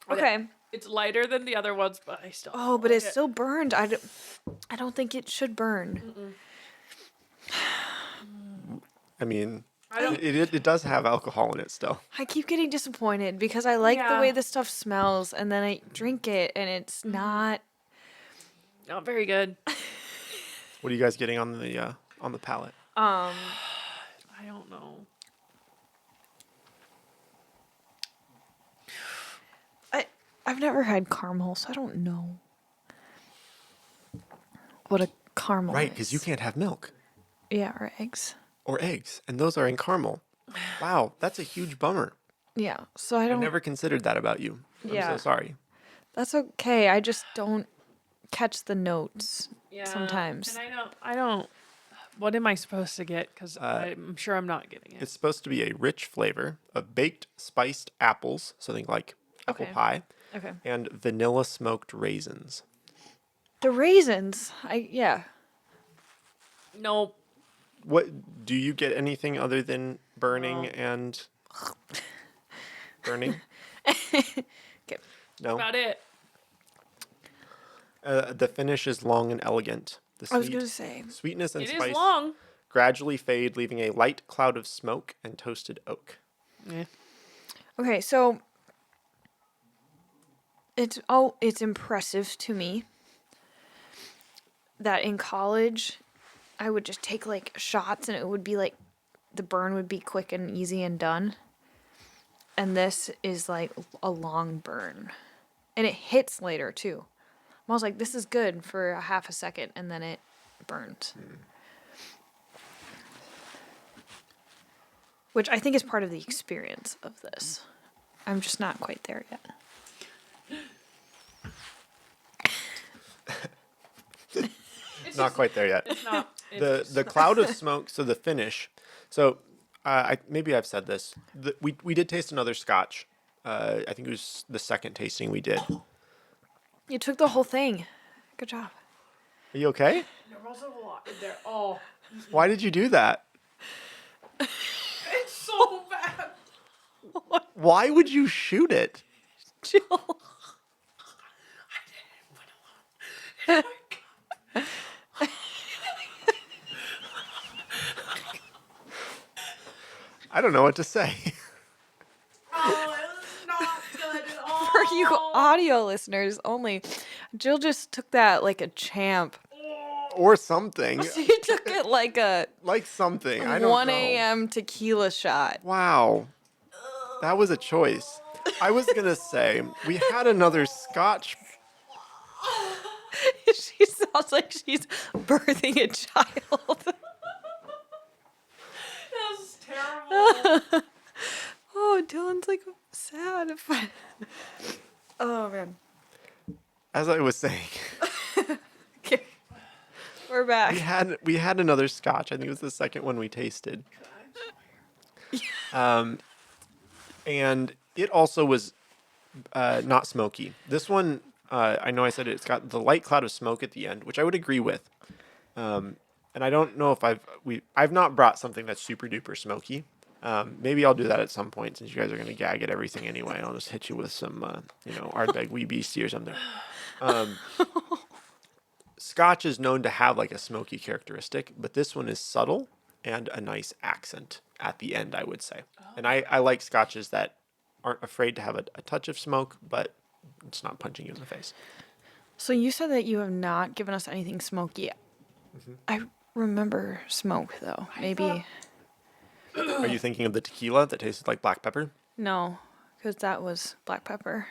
Okay. It's lighter than the other ones, but I still. Oh, but it's still burned. I don't think it should burn. I mean, it does have alcohol in it still. I keep getting disappointed because I like the way this stuff smells, and then I drink it, and it's not. Not very good. What are you guys getting on the palate? I don't know. I've never had caramel, so I don't know what a caramel Right, is. because you can't have milk Yeah, or eggs. or eggs, and those are in caramel. Wow, that's a huge bummer. Yeah. So I I don't. never considered that about you. I'm Yeah. so sorry. That's okay. I just don't catch the notes Yeah. sometimes. And I don't. What am I supposed to get? Because Uh, I'm sure I'm not getting it. It's supposed to be a rich flavor of baked spiced apples, something like apple Okay. pie, Okay. and vanilla smoked raisins. The raisins. Yeah. Nope. What do you get anything other than burning No. and burning? Okay. No. About it. The finish is long and elegant. The I was gonna say. sweetness and It spice is long. gradually fade, leaving a light cloud of smoke and toasted oak. Yeah. Okay, so it's impressive to me that in college I would just take like shots and it would be like the burn would be quick and easy and done. And this is like a long burn. And it hits later too. I was like, this is good for a half a second and then it burns. Which I think is part of the experience of this. I'm just not quite there yet. Not quite there yet. It's not. The cloud of smoke. So the finish. So maybe I've said this. We did taste another Scotch. I think it was the second tasting we did. You took the whole thing. Good job. Are you okay? There was a lot in there. Oh, Why did you do that? it's so bad. Why would you shoot it? Jill. I don't know what to say. Oh, it was not good at all. For you audio listeners only, Jill just took that like a champ. Or something. She took it like a Like something. I don't 1 know. a.m. tequila shot. Wow. That was a choice. I was going to say, we had another Scotch. She sounds like she's birthing a child. That was terrible. Oh, Dylan's like sad. Oh man. As I was saying, Okay. We're back. we had another Scotch. I think it was the second one we tasted. And it also was not smoky. This one, I know I said it's got the light cloud of smoke at the end, which I would agree with. And I don't know if I've not brought something that's super duper smoky. Maybe I'll do that at some point since you guys are going to gag at everything anyway. I'll just hit you with some, Ardbeg Wee Beastie or something. Scotch is known to have like a smoky characteristic, but this one is subtle and a nice accent at the end, I would say. And I like Scotches that aren't afraid to have a touch of smoke, but it's not punching you in the face. So you said that you have not given us anything smoky. Mm-hmm. I remember smoke though. Maybe Are you thinking of the tequila that tasted like black pepper? no, because that was black pepper.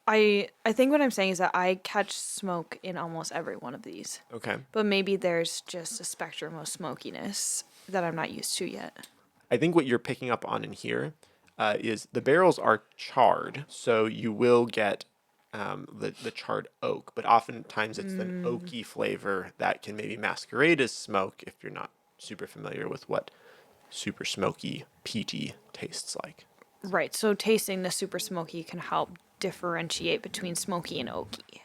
I think what I'm saying is that I catch smoke in almost every one of these, Okay. but maybe there's just a spectrum of smokiness that I'm not used to yet. I think what you're picking up on in here is the barrels are charred, so you will get the charred oak, but oftentimes it's an oaky flavor that can maybe masquerade as smoke if you're not super familiar with what super smoky peaty tastes like. Right. So tasting the super smoky can help differentiate between smoky and oaky.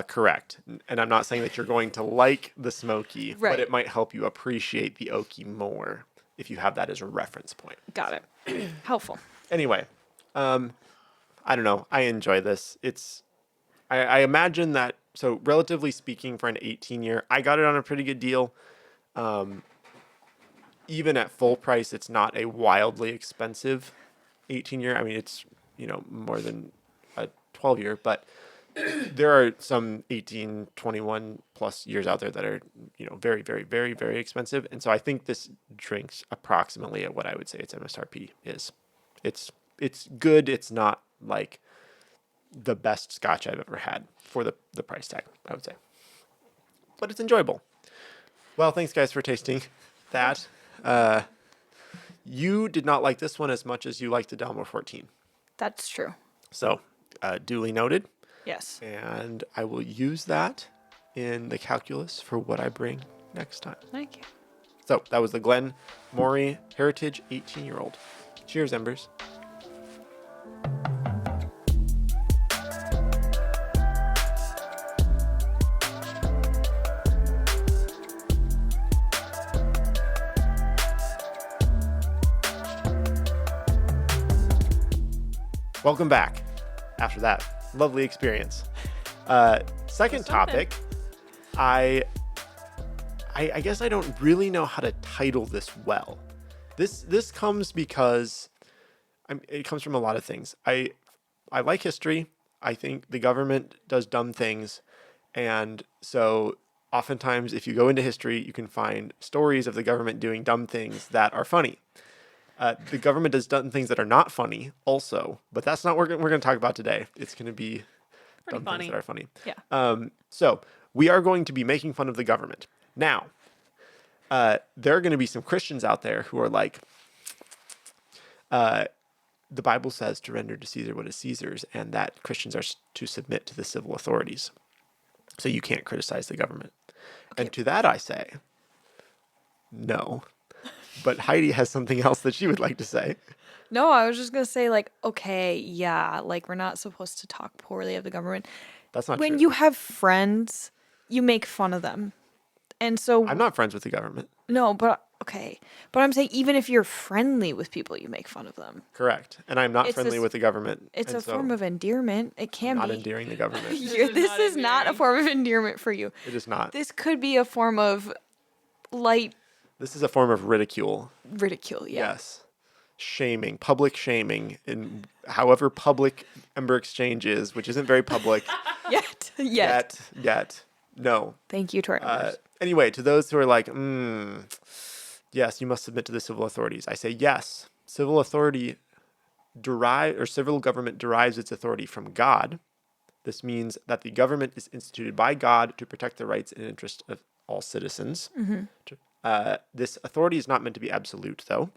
Correct. And I'm not saying that you're going to like the smoky, Right. but it might help you appreciate the oaky more if you have that as a reference point. Got it. Helpful. Anyway, I don't know. I enjoy this. I imagine that, so relatively speaking for an 18-year, I got it on a pretty good deal. Even at full price, it's not a wildly expensive 18-year. I mean, it's, more than a 12-year, but there are some 18, 21 plus years out there that are, very, very, very, very expensive. And so I think this drinks approximately at what I would say its MSRP is. It's good. It's not like the best Scotch I've ever had for the price tag, I would say. But it's enjoyable. Well, thanks guys for tasting that. You did not like this one as much as you liked the Delmore 14. That's true. So, duly noted. Yes. And I will use that in the calculus for what I bring next time. Thank you. So, that was the Glen Maury Heritage 18-year-old. Cheers, Embers. Welcome back after that lovely experience. Second topic, I guess I don't really know how to title this well. This comes because it comes from a lot of things. I like history. I think the government does dumb things. And so oftentimes if you go into history, you can find stories of the government doing dumb things that are funny. The government does dumb things that are not funny also, but that's not what we're going to talk about today. It's going to be Pretty dumb funny. things that are funny. Yeah. So we are going to be making fun of the government. Now, there are going to be some Christians out there who are like, the Bible says to render to Caesar what is Caesar's, and that Christians are to submit to the civil authorities. So you can't criticize the government. Okay. And to that I say, no. But Heidi has something else that she would like to say. No, I was just going to say, like, okay, yeah, like, we're not supposed to talk poorly of the government. That's not When true. you have friends, you make fun of them. And so, I'm not friends with the government. no, but, okay. But I'm saying, even if you're friendly with people, you make fun of them. Correct. And I'm not It's friendly a- with the government. It's and a so form of endearment. It can I'm not be. endearing the government. This is not a endearing. form of endearment for you. It is not. This could be a form of light This is a form of ridicule. ridicule. Yeah. Yes. Shaming, public shaming, in however public Ember Exchange is, which isn't very public yet. No. Thank you to our members. Anyway, to those who are like, yes, you must submit to the civil authorities. I say yes. Civil authority civil government derives its authority from God. This means that the government is instituted by God to protect the rights and interests of all citizens. This authority is not meant to be absolute, though.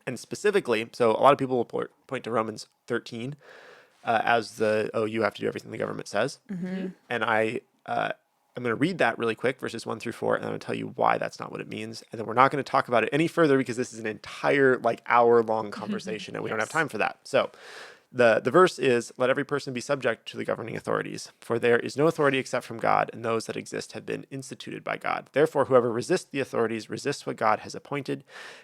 And specifically, so a lot of people will point to Romans 13 as you have to do everything the government says. And I'm going to read that really quick, verses 1 through 4, and I'm going to tell you why that's not what it means. And then we're not going to talk about it any further because this is an entire hour-long conversation, and we don't have time for that. So the verse is, let every person be subject to the governing authorities, for there is no authority except from God, and those that exist have been instituted by God. Therefore, whoever resists the authorities resists what God has appointed,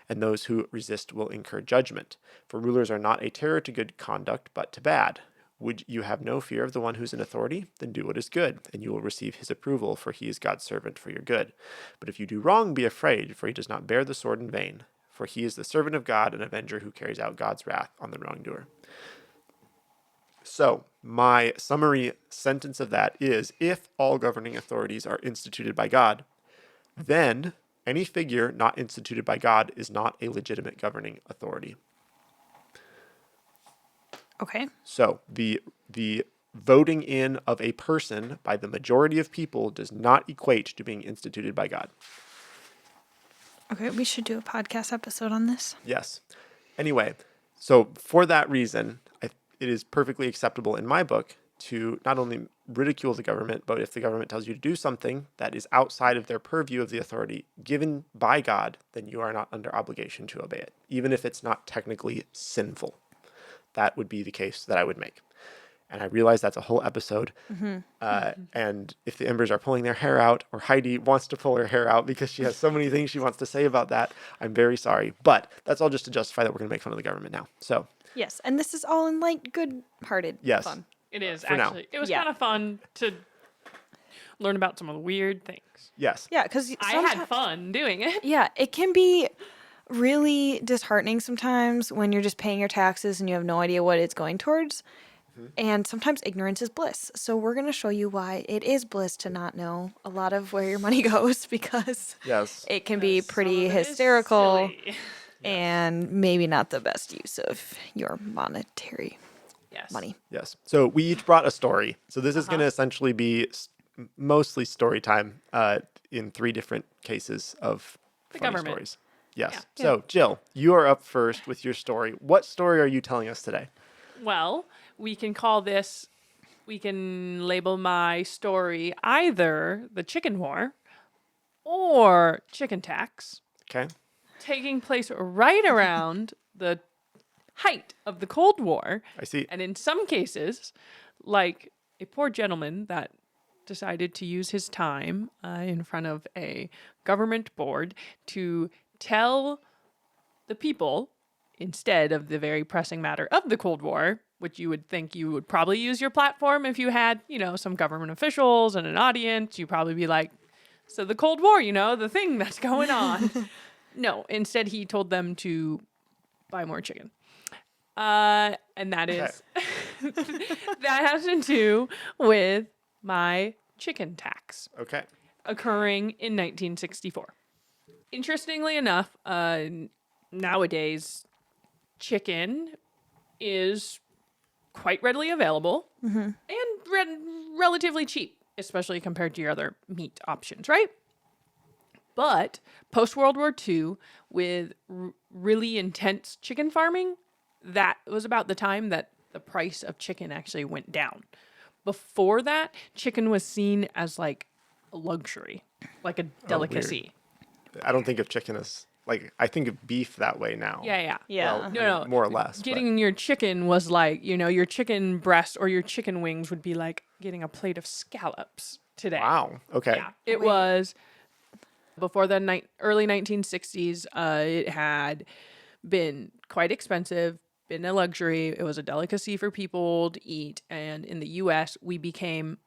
and those who resist will incur judgment. For rulers are not a terror to good conduct, but to bad. Would you have no fear of the one who's in authority? Then do what is good, and you will receive his approval, for he is God's servant for your good. But if you do wrong, be afraid, for he does not bear the sword in vain. For he is the servant of God, an avenger who carries out God's wrath on the wrongdoer. So, my summary sentence of that is, if all governing authorities are instituted by God, then any figure not instituted by God is not a legitimate governing authority. Okay. So the voting in of a person by the majority of people does not equate to being instituted by God. Okay, we should do a podcast episode on this. Yes. Anyway, so for that reason, it is perfectly acceptable in my book to not only ridicule the government, but if the government tells you to do something that is outside of their purview of the authority given by God, then you are not under obligation to obey it, even if it's not technically sinful. That would be the case that I would make. And I realize that's a whole episode. And if the Embers are pulling their hair out, or Heidi wants to pull her hair out because she has so many things she wants to say about that, I'm very sorry. But that's all just to justify that we're going to make fun of the government now. So, Yes, and this is all in light, good-hearted yes. fun. It is, For now. actually. It was Yeah. kind of fun to learn about some of the weird things. Yes. Yeah, because I had fun doing it. Yeah, it can be really disheartening sometimes when you're just paying your taxes and you have no idea what it's going towards. And sometimes ignorance is bliss. So we're going to show you why it is bliss to not know a lot of where your money goes, because Yes. it can be Some pretty of it is hysterical silly. and maybe not the best use of your monetary Yes. money. Yes. So we each brought a story. So this is going to essentially be mostly story time in 3 different cases of The funny government. stories. Yes. Yeah. So, Jill, you are up first with your story. What story are you telling us today? Well, we can label my story either the chicken war or chicken tax, Okay. taking place right around the height of the Cold War. I see. And in some cases, like a poor gentleman that decided to use his time in front of a government board to tell the people, instead of the very pressing matter of the Cold War, which you would think you would probably use your platform if you had, some government officials and an audience, you'd probably be like, so the Cold War, the thing that's going on. No, instead he told them to buy more chicken. And that is, that has to do with my chicken tax Okay. occurring in 1964. Interestingly enough, nowadays, chicken is quite readily available and relatively cheap, especially compared to your other meat options, right? But post-World War II, with really intense chicken farming, that was about the time that the price of chicken actually went down. Before that, chicken was seen as like a luxury, like a delicacy. I don't think of chicken as I think of beef that way now. Yeah. Yeah. Well, No. more or less. Getting your chicken was like, your chicken breast or your chicken wings would be like getting a plate of scallops today. Wow. Okay. Yeah, it was before the early 1960s. It had been quite expensive, been a luxury. It was a delicacy for people to eat. And in the U.S., we became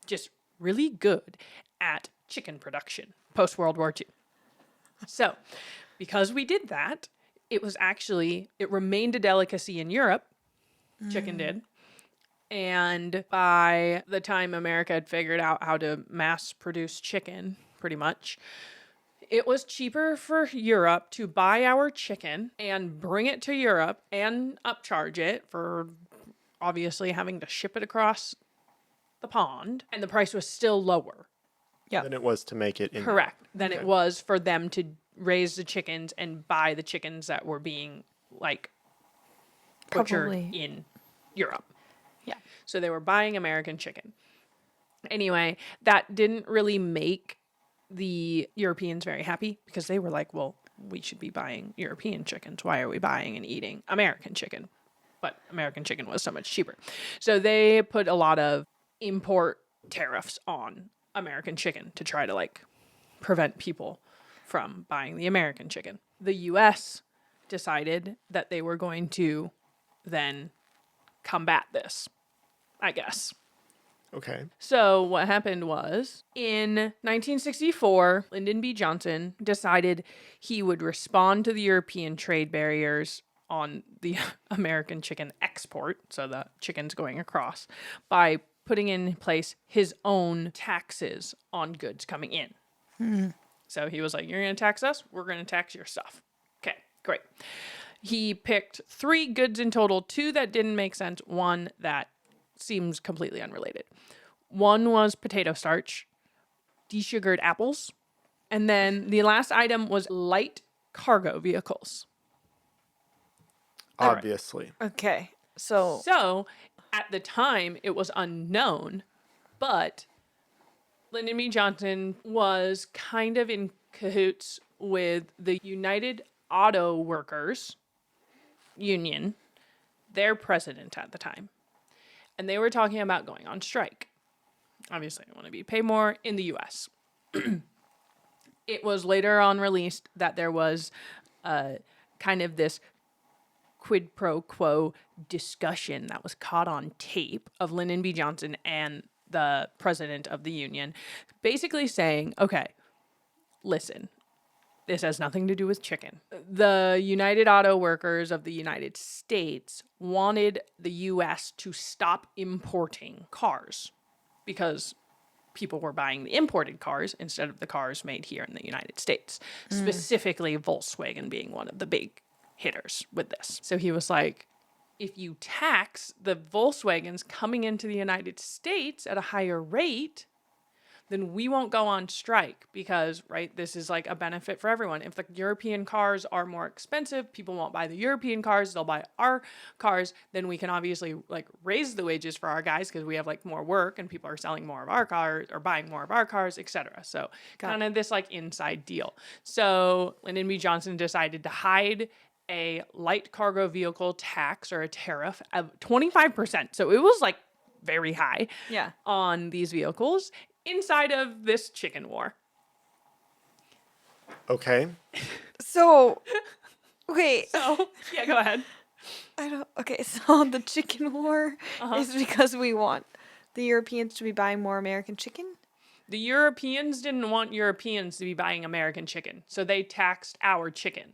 just really good at chicken production post-World War II. So because we did that, it remained a delicacy in Europe. Chicken did. And by the time America had figured out how to mass produce chicken, pretty much, it was cheaper for Europe to buy our chicken and bring it to Europe and upcharge it for obviously having to ship it across the pond. And the price was still lower. Yeah. Than it was to make it in. Correct. Than it was for them to raise the chickens and buy the chickens that were being butchered Probably. in Europe. Yeah. So they were buying American chicken. Anyway, that didn't really make the Europeans very happy because they were like, well, we should be buying European chickens. Why are we buying and eating American chicken? But American chicken was so much cheaper. So they put a lot of import tariffs on American chicken to try to prevent people from buying the American chicken. The US decided that they were going to then combat this, I guess. Okay. So what happened was, in 1964, Lyndon B. Johnson decided he would respond to the European trade barriers on the American chicken export, so the chickens going across, by putting in place his own taxes on goods coming in. So he was like, you're going to tax us? We're going to tax your stuff. Okay, great. He picked 3 goods in total, 2 that didn't make sense, 1 that seems completely unrelated. One was potato starch, desugared apples, and then the last item was light cargo vehicles. Obviously. Okay. So At the time, it was unknown, but Lyndon B. Johnson was kind of in cahoots with the United Auto Workers Union, their president at the time. And they were talking about going on strike. Obviously, they want to be paid more in the U.S. It was later on released that there was kind of this quid pro quo discussion that was caught on tape of Lyndon B. Johnson and the president of the union, basically saying, okay, listen, this has nothing to do with chicken. The United Auto Workers of the United States wanted the U.S. to stop importing cars because people were buying the imported cars instead of the cars made here in the United States, specifically Volkswagen being one of the big hitters with this. So he was like, if you tax the Volkswagens coming into the United States at a higher rate, then we won't go on strike because, right, this is like a benefit for everyone. If the European cars are more expensive, people won't buy the European cars, they'll buy our cars, then we can obviously like raise the wages for our guys because we have like more work and people are selling more of our cars or buying more of our cars, etc. So kind of this like inside deal. So Lyndon B. Johnson decided to hide a light cargo vehicle tax or a tariff of 25%. So it was like very high on these vehicles inside of this chicken war. Okay. So, okay. So, yeah, go ahead. Okay, so the chicken war is because we want the Europeans to be buying more American chicken? The Europeans didn't want Europeans to be buying American chicken, so they taxed our chicken.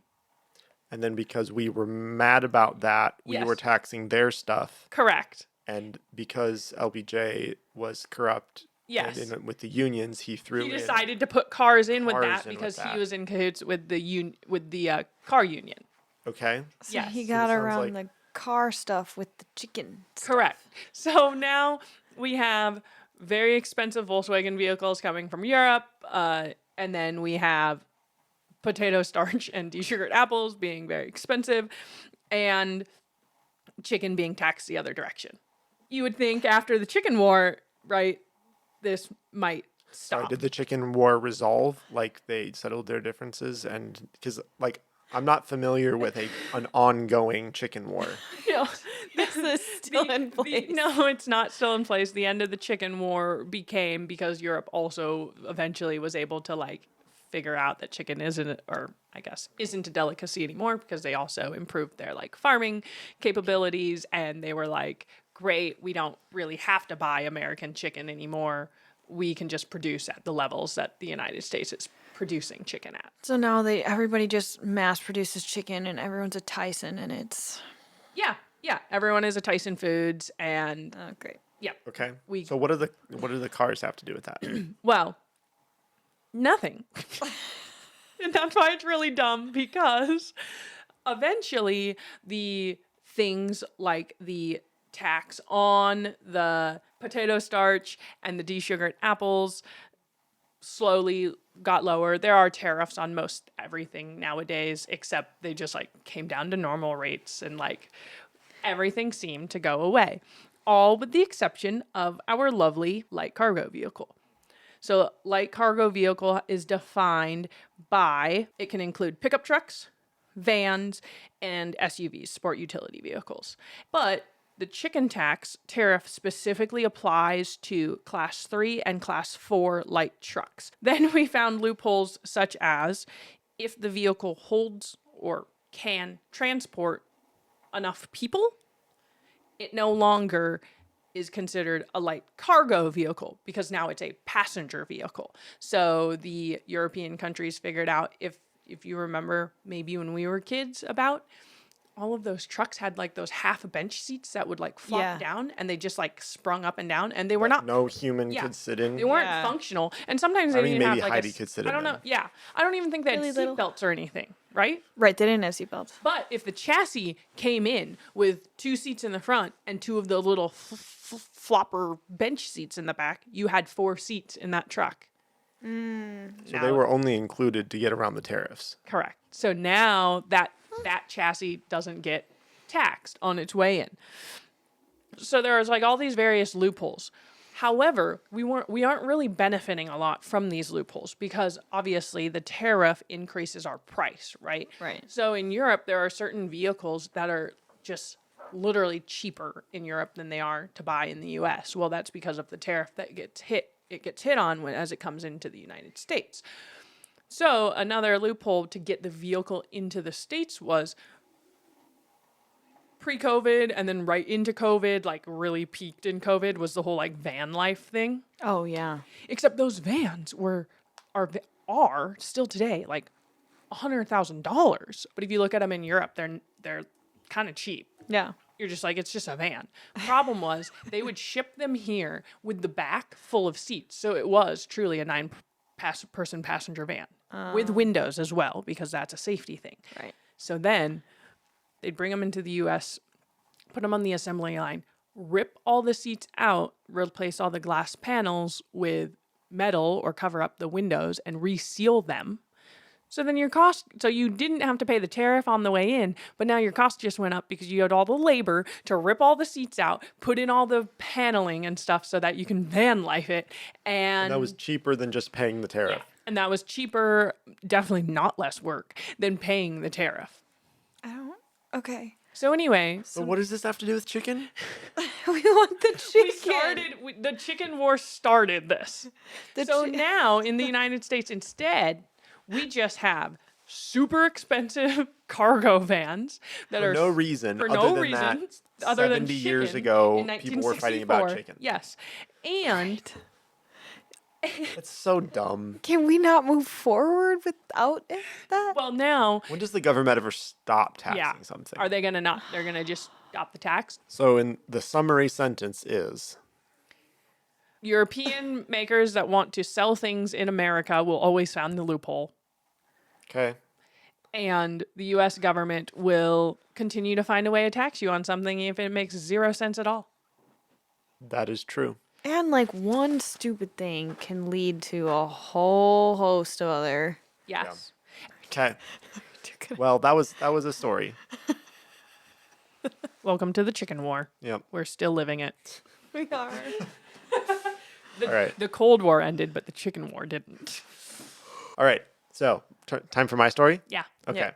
And then because we were mad about that, we were taxing their stuff. Correct. And because LBJ was corrupt with the unions, he decided to put cars in with that because he was in cahoots with the car union. Okay. So he got around the car stuff with the chicken stuff. Correct. So now we have very expensive Volkswagen vehicles coming from Europe, and then we have potato starch and desugared apples being very expensive, and chicken being taxed the other direction. You would think after the chicken war, right, this might stop. Did the chicken war resolve? Like they settled their differences? And because like I'm not familiar with an ongoing chicken war. No, this is still in place. No, it's not still in place. The end of the chicken war became because Europe also eventually was able to like figure out that chicken isn't a delicacy anymore because they also improved their like farming capabilities, and they were like, great, we don't really have to buy American chicken anymore. We can just produce at the levels that the United States is producing chicken at. So now everybody just mass produces chicken and everyone's a Tyson and it's... Yeah. Everyone is a Tyson Foods and... Oh, great. Yeah. Okay. So what do the cars have to do with that? Well, nothing. And that's why it's really dumb, because eventually the things like the tax on the potato starch and the desugared apples slowly got lower. There are tariffs on most everything nowadays, except they just like came down to normal rates, and like everything seemed to go away, all with the exception of our lovely light cargo vehicle. So light cargo vehicle is defined by, it can include pickup trucks, vans, and SUVs, sport utility vehicles. But the chicken tax tariff specifically applies to Class 3 and Class 4 light trucks. Then we found loopholes such as if the vehicle holds or can transport enough people, it no longer is considered a light cargo vehicle because now it's a passenger vehicle. So the European countries figured out, if you remember maybe when we were kids, about all of those trucks had like those half bench seats that would like flop down, and they just like sprung up and down, and they were not. No human could sit in. They weren't functional, and sometimes they didn't maybe have like Heidi could sit in. I don't know. Yeah, I don't even think they had seat belts or anything. Right? Right, they didn't have seatbelts. But if the chassis came in with 2 seats in the front and 2 of the little flopper bench seats in the back, you had 4 seats in that truck. So they were only included to get around the tariffs. Correct. So now that chassis doesn't get taxed on its way in. So there's like all these various loopholes. However, we aren't really benefiting a lot from these loopholes because obviously the tariff increases our price, right? Right. So in Europe, there are certain vehicles that are just literally cheaper in Europe than they are to buy in the US. Well, that's because of the tariff that gets hit on as it comes into the United States. So another loophole to get the vehicle into the States was pre-COVID and then right into COVID, like really peaked in COVID, was the whole like van life thing. Oh, yeah. Except those vans are still today like $100,000. But if you look at them in Europe, they're kind of cheap. Yeah. You're just like, it's just a van. Problem was, they would ship them here with the back full of seats. So it was truly a 9-person passenger van with windows as well, because that's a safety thing. Right. So then they'd bring them into the U.S., put them on the assembly line, rip all the seats out, replace all the glass panels with metal or cover up the windows and reseal them. So then so you didn't have to pay the tariff on the way in, but now your cost just went up because you had all the labor to rip all the seats out, put in all the paneling and stuff so that you can van life it. And that was cheaper than just paying the tariff. yeah, and that was cheaper, definitely not less work than paying the tariff. Okay. So anyway, So what does this have to do with chicken? We want the chicken. the chicken war started this. Now in the United States instead, we just have super expensive cargo vans that For are no reason for other no than reason that, other than 70 years chicken ago, in people were fighting about 1964. chicken. Yes, and It's so dumb. Can we not move forward without that? well now, When does the government ever stop taxing yeah, something? are they gonna not? They're gonna just stop the tax. So in the summary sentence is, European makers that want to sell things in America will always find the loophole. okay, And the U.S. government will continue to find a way to tax you on something if it makes 0 sense at all. that is true. And like one stupid thing can lead to a whole host of other. Yes. Okay. Well, that was a story. Welcome to the chicken war. Yep. We're still living it. We are. All right. The Cold War ended, but the chicken war didn't. All right. So, time for my story? Yeah. Okay.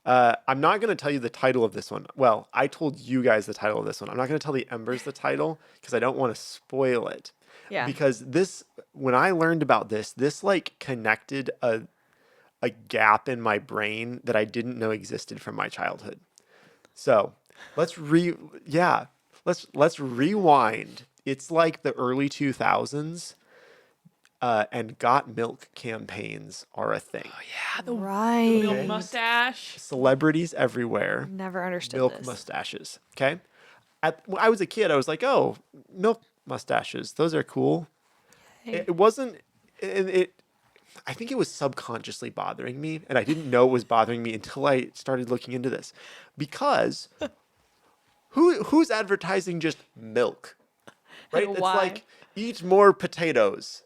I'm not going to tell you the title of this one. Well, I told you guys the title of this one. I'm not going to tell the Embers the title because I don't want to spoil it. Yeah. Because when I learned about this like connected a gap in my brain that I didn't know existed from my childhood. So let's rewind. It's like the early 2000s. And got milk campaigns are a thing. Yeah, the Right. milk mustache. Celebrities everywhere. Never understood Milk this. mustaches. Okay. When I was a kid, I was like, oh, milk mustaches. Those are cool. It wasn't, I think it was subconsciously bothering me. And I didn't know it was bothering me until I started looking into this. Because who's advertising just milk? Right? It's Why? like, eat more potatoes.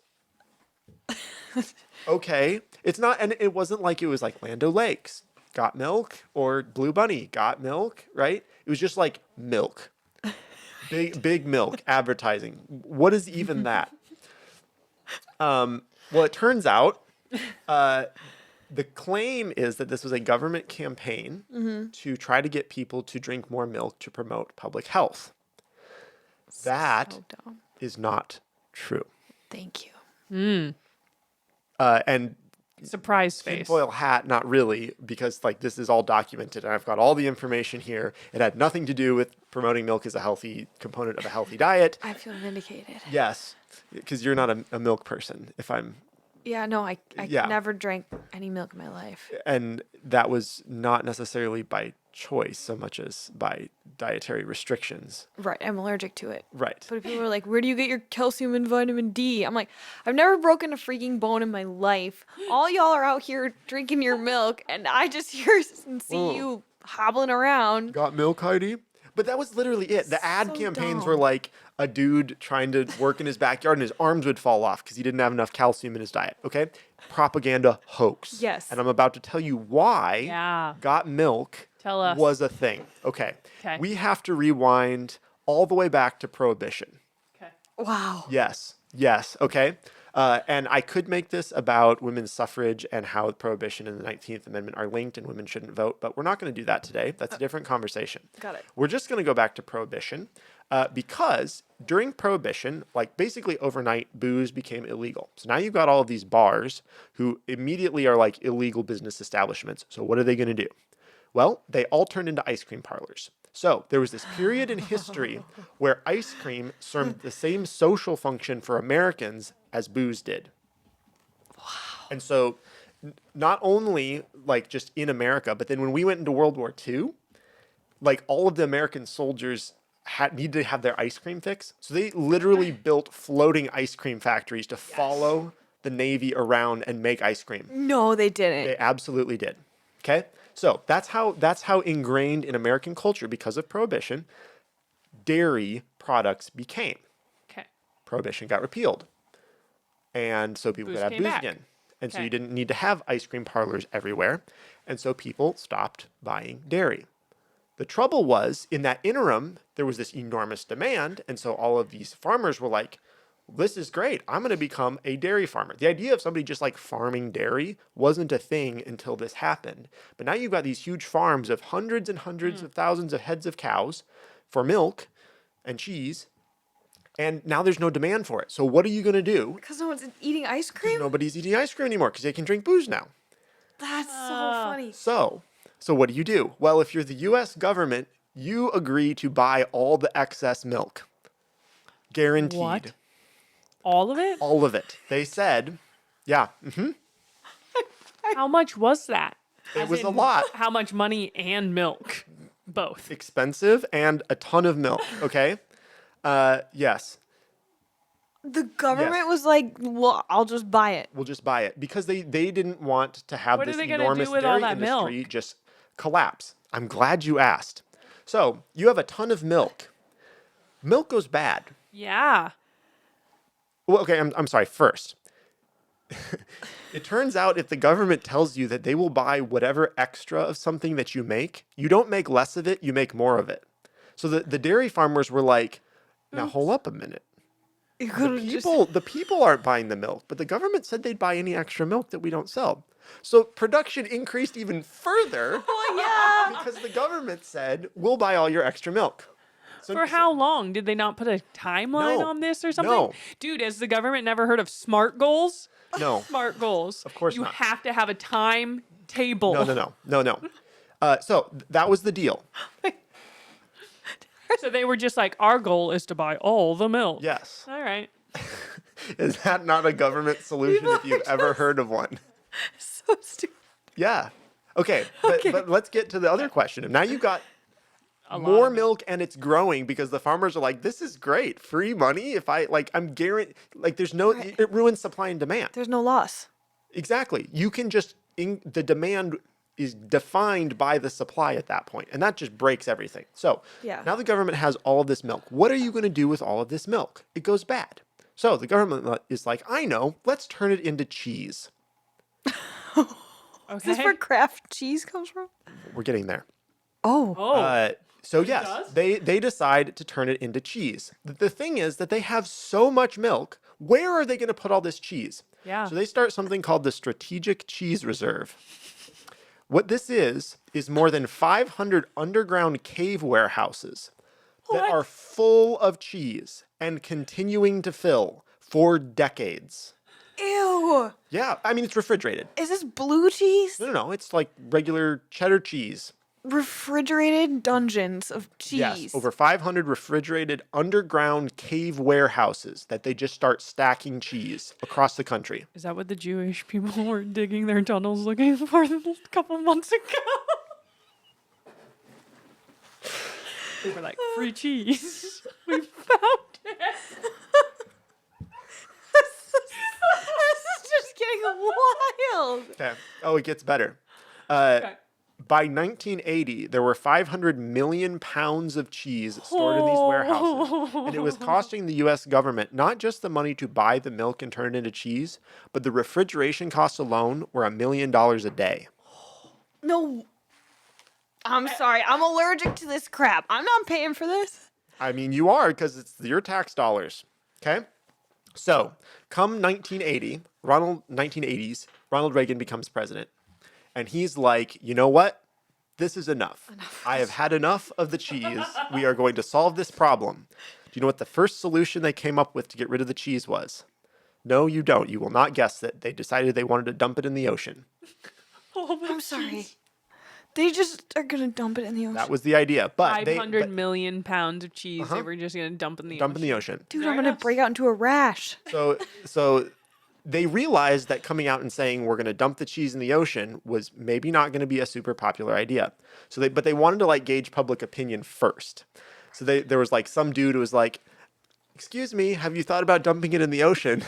Okay. It's not, and it wasn't like it was like Lando Lakes got milk or Blue Bunny got milk, right? It was just like milk. Big milk advertising. What is even that? Well, it turns out the claim is that this was a government campaign to try to get people to drink more milk to promote public health. That So dumb. is not true. Thank you. And Surprise face. tinfoil hat, not really, because like this is all documented and I've got all the information here. It had nothing to do with promoting milk as a healthy component of a healthy diet. I feel vindicated. Yes, because you're not a milk person. If I'm, Yeah, no, I Yeah. never drank any milk in my life. and that was not necessarily by choice so much as by dietary restrictions. Right, I'm allergic to it. Right. But if people are like, where do you get your calcium and vitamin D? I'm like, I've never broken a freaking bone in my life. All y'all are out here drinking your milk, and I just hear and see Whoa. you hobbling around. Got milk, Heidi? But that was literally it. The ad So campaigns dumb. were like a dude trying to work in his backyard and his arms would fall off because he didn't have enough calcium in his diet. Okay? Propaganda hoax. Yes. And I'm about to tell you why Yeah. got milk Tell us. was a thing. Okay. 'Kay. We have to rewind all the way back to Prohibition. Okay. Wow. Yes. Yes. Okay. And I could make this about women's suffrage and how Prohibition and the 19th Amendment are linked and women shouldn't vote, but we're not going to do that today. That's a different conversation. Got it. We're just going to go back to Prohibition because during Prohibition, like basically overnight, booze became illegal. So now you've got all of these bars who immediately are like illegal business establishments. So what are they going to do? Well, they all turned into ice cream parlors. So there was this period in history where ice cream served the same social function for Americans as booze did. Wow. And so not only like just in America, but then when we went into World War II, like all of the American soldiers needed to have their ice cream fix. So they literally built floating ice cream factories to follow the Navy around and make ice cream. No, they didn't. They absolutely did. Okay? So that's how ingrained in American culture, because of Prohibition, dairy products became. Okay. Prohibition got repealed. And so people Booze could have came booze back. again. And so Okay. you didn't need to have ice cream parlors everywhere. And so people stopped buying dairy. The trouble was, in that interim, there was this enormous demand. And so all of these farmers were like, this is great. I'm going to become a dairy farmer. The idea of somebody just like farming dairy wasn't a thing until this happened. But now you've got these huge farms of hundreds and hundreds of thousands of heads of cows for milk and cheese. And now there's no demand for it. So what are you going to do? Because no one's eating ice cream? Nobody's eating ice cream anymore because they can drink booze now. That's so funny. So what do? Well, if you're the U.S. government, you agree to buy all the excess milk. Guaranteed. What? All of it? All of it. They said, yeah, How much was that? it As was a in lot. How much money and milk? Both. Expensive and a ton of milk, okay? Yes, The government was like, well, I'll just buy it. we'll just buy it because they didn't want to have What are this they gonna do enormous with all dairy that industry milk? just collapse. I'm glad you asked. So you have a ton of milk. Milk goes bad. Yeah. Well, okay, I'm sorry. First, it turns out if the government tells you that they will buy whatever extra of something that you make, you don't make less of it, you make more of it. So the dairy farmers were like, now hold up a minute. You could have just. The people aren't buying the milk, but the government said they'd buy any extra milk that we don't sell. So production increased even further Oh, yeah. because the government said, we'll buy all your extra milk. So, For how long? Did they not put a timeline No. on this or something? No. Dude, has the government never heard of SMART goals? No. SMART goals. Of course you not. have to have a timetable. No. So that was the deal. So they were just like, our goal is to buy all the milk. Yes. All right. Is that not a government solution People if you've are ever heard of one? So stupid. Yeah. Okay. But let's get to the other question. Now you've got A lot more of milk and it's growing because the farmers are like, this is great. Free money. If I'm guaranteed, there's no, Right. it ruins supply and demand. There's no loss. Exactly. You can just, the demand is defined by the supply at that point, and that just breaks everything. So Yeah. now the government has all of this milk. What are you going to do with all of this milk? It goes bad. So the government is like, I know, let's turn it into cheese. Okay. Is this where Kraft cheese comes from? We're getting there. Oh. So yes, does? they decide to turn it into cheese. The thing is that they have so much milk. Where are they going to put all this cheese? Yeah. So they start something called the Strategic Cheese Reserve. What this is more than 500 underground cave warehouses that What? are full of cheese and continuing to fill for decades. Ew. Yeah, I mean, it's refrigerated. Is this blue cheese? No, it's like regular cheddar cheese. Refrigerated dungeons of cheese. Yes, over 500 refrigerated underground cave warehouses that they just start stacking cheese across the country. Is that what the Jewish people were digging their tunnels looking for a couple months ago? They were like, free cheese. We found it. This is just getting wild. Okay. Oh, it gets better. Okay. By 1980, there were 500 million pounds of cheese stored in these warehouses. And it was costing the U.S. government not just the money to buy the milk and turn it into cheese, but the refrigeration costs alone were $1 million a day. No. I'm sorry. I'm allergic to this crap. I'm not paying for this. I mean, you are because it's your tax dollars. Okay? So, come 1980s, Ronald Reagan becomes president. And he's like, you know what? This is enough. I have had enough of the cheese. We are going to solve this problem. Do you know what the first solution they came up with to get rid of the cheese was? No, you don't. You will not guess that. They decided they wanted to dump it in the ocean. I'm sorry. They just are going to dump it in the ocean. That was the idea. But 500 million pounds of cheese they were just going to dump in the dump in ocean. the ocean. Dude, Fair I'm going to enough. break out into a rash. So they realized that coming out and saying we're going to dump the cheese in the ocean was maybe not going to be a super popular idea. But they wanted to gauge public opinion first. So there was some dude who was like, "Excuse me, have you thought about dumping it in the ocean?"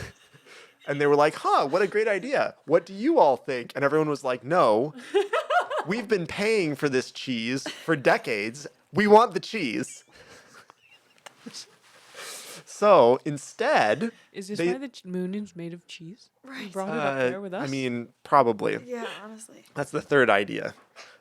And they were like, "Huh, what a great idea. What do you all think?" And everyone was like, "No. We've been paying for this cheese for decades. We want the cheese." So instead, Is this they- why the moon is made of cheese? You Right. brought it up there with us? I mean, probably. Yeah, honestly. That's the third idea,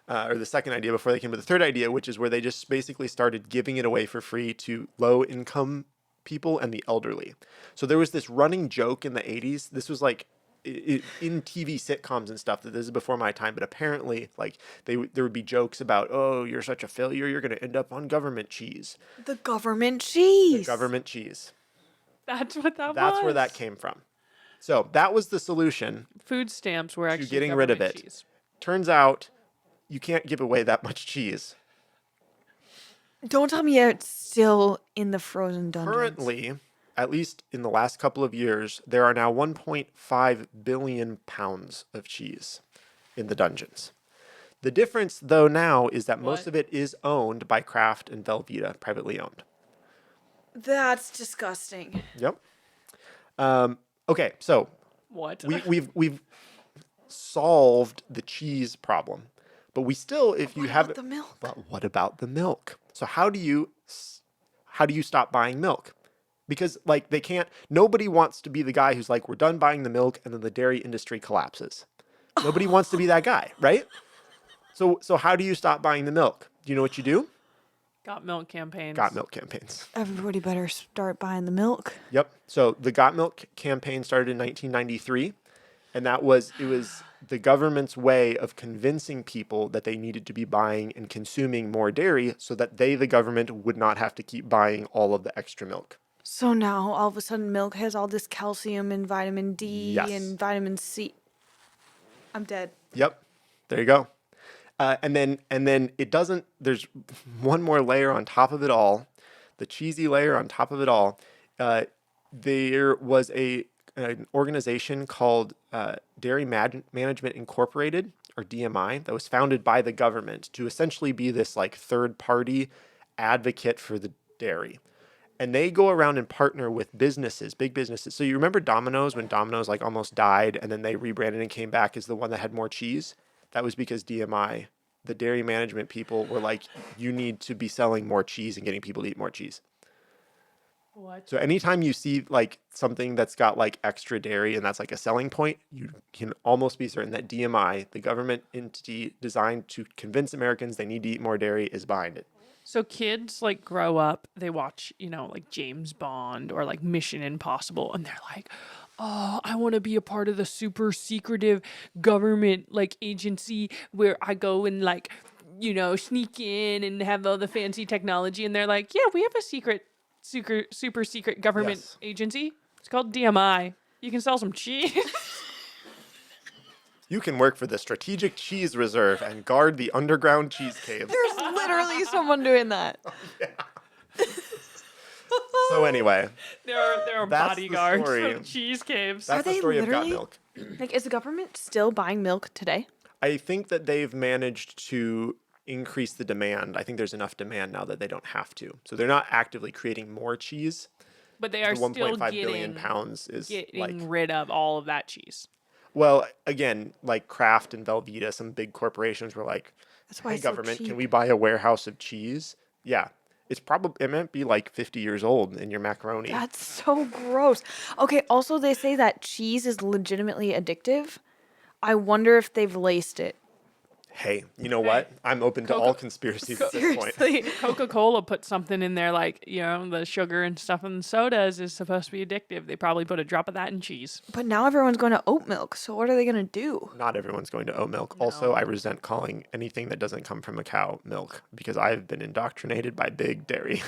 or the second idea before they came to the third idea, which is where they just basically started giving it away for free to low-income people and the elderly. So there was this running joke in the 80s. This was like in TV sitcoms and stuff. That this is before my time, but apparently, like there would be jokes about, "Oh, you're such a failure. You're going to end up on government cheese." The government cheese. Government cheese. That's what that was. That's where that came from. So that was the solution. Food stamps were actually getting rid of government it. cheese. Turns out you can't give away that much cheese. Don't tell me it's still in the frozen dungeons. Currently, at least in the last couple of years, there are now 1.5 billion pounds of cheese in the dungeons. The difference, though, now is that most What? of it is owned by Kraft and Velveeta, privately owned. That's disgusting. Yep. Okay, so What? we've solved the cheese problem, but we still, if you What have about the milk? But what about the milk? So how do you stop buying milk? Because like they can't. Nobody wants to be the guy who's like, we're done buying the milk, and then the dairy industry collapses. Nobody wants to be that guy, right? So how do you stop buying the milk? Do you know what you do? Got milk campaigns. Got milk campaigns. Everybody better start buying the milk. Yep. So the Got Milk campaign started in 1993, and it was the government's way of convincing people that they needed to be buying and consuming more dairy so that they, the government, would not have to keep buying all of the extra milk. So now all of a sudden milk has all this calcium and vitamin D Yes. and vitamin C. I'm dead. Yep. There you go. And then it doesn't, there's one more layer on top of it all, the cheesy layer on top of it all. There was an organization called Dairy Management Incorporated, or DMI, that was founded by the government to essentially be this like third party advocate for the dairy. And they go around and partner with businesses, big businesses. So you remember Domino's, when Domino's like almost died and then they rebranded and came back as the one that had more cheese? That was because DMI, the dairy management people, were like, you need to be selling more cheese and getting people to eat more cheese. What? So anytime you see like something that's got like extra dairy and that's like a selling point, you can almost be certain that DMI, the government entity designed to convince Americans they need to eat more dairy, is behind it. So kids like grow up, they watch, like James Bond or like Mission Impossible, and they're like, oh, I want to be a part of the super secretive government like agency where I go and like, sneak in and have all the fancy technology. And they're like, yeah, we have a super secret government Yes. agency. It's called DMI. You can sell some cheese. You can work for the Strategic Cheese Reserve and guard the underground cheese caves. There's literally someone doing that. So anyway, there are That's the bodyguards story. from cheese caves. that's the they story of Got literally- Milk. Like, is the government still buying milk today? I think that they've managed to increase the demand. I think there's enough demand now that they don't have to. So they're not actively creating more cheese. But they The are still 1.5 billion getting pounds is getting like, rid of all of that cheese. well, again, like Kraft and Velveeta, some big corporations were like, That's why hey, it's so government, cheap. can we buy a warehouse of cheese? Yeah. It might be like 50 years old in your macaroni. That's so gross. Okay, also they say that cheese is legitimately addictive. I wonder if they've laced it. Hey, you know what? I'm open to all conspiracies at this point. Seriously. Coca-Cola put something in there like, the sugar and stuff in the sodas is supposed to be addictive. They probably put a drop of that in cheese. But now everyone's going to oat milk, so what are they going to do? Not everyone's going to oat milk. Also, I resent calling anything that doesn't come from a cow milk because I've been indoctrinated by big dairy.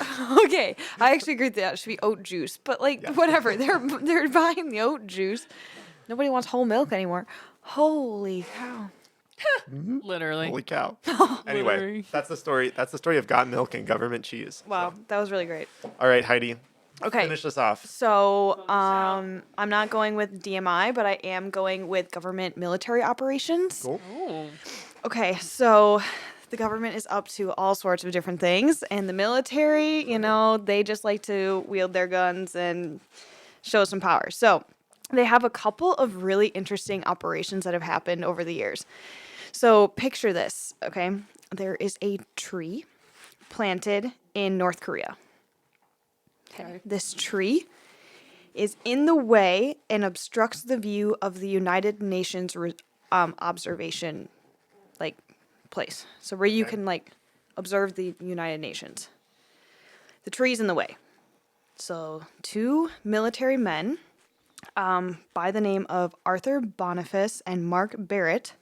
Okay, I actually agree with that. It should be oat juice. But whatever, they're buying the oat juice. Nobody wants whole milk anymore. Holy cow. Literally. Holy cow. Literally. Anyway, that's the story. That's the story of Got Milk and government cheese. Wow, that was really great. All right, Heidi, Okay. finish this off. So, I'm not going with DMI, but I am going with government military operations. Cool. Ooh. Okay, so the government is up to all sorts of different things, and the military, they just like to wield their guns and show some power. So, they have a couple of really interesting operations that have happened over the years. So, picture this, okay? There is a tree planted in North Korea. Okay. This tree is in the way and obstructs the view of the United Nations observation, like, place. So where you Okay. can, like, observe the United Nations. The tree's in the way. So 2 military men by the name of Arthur Boniface and Mark Barrett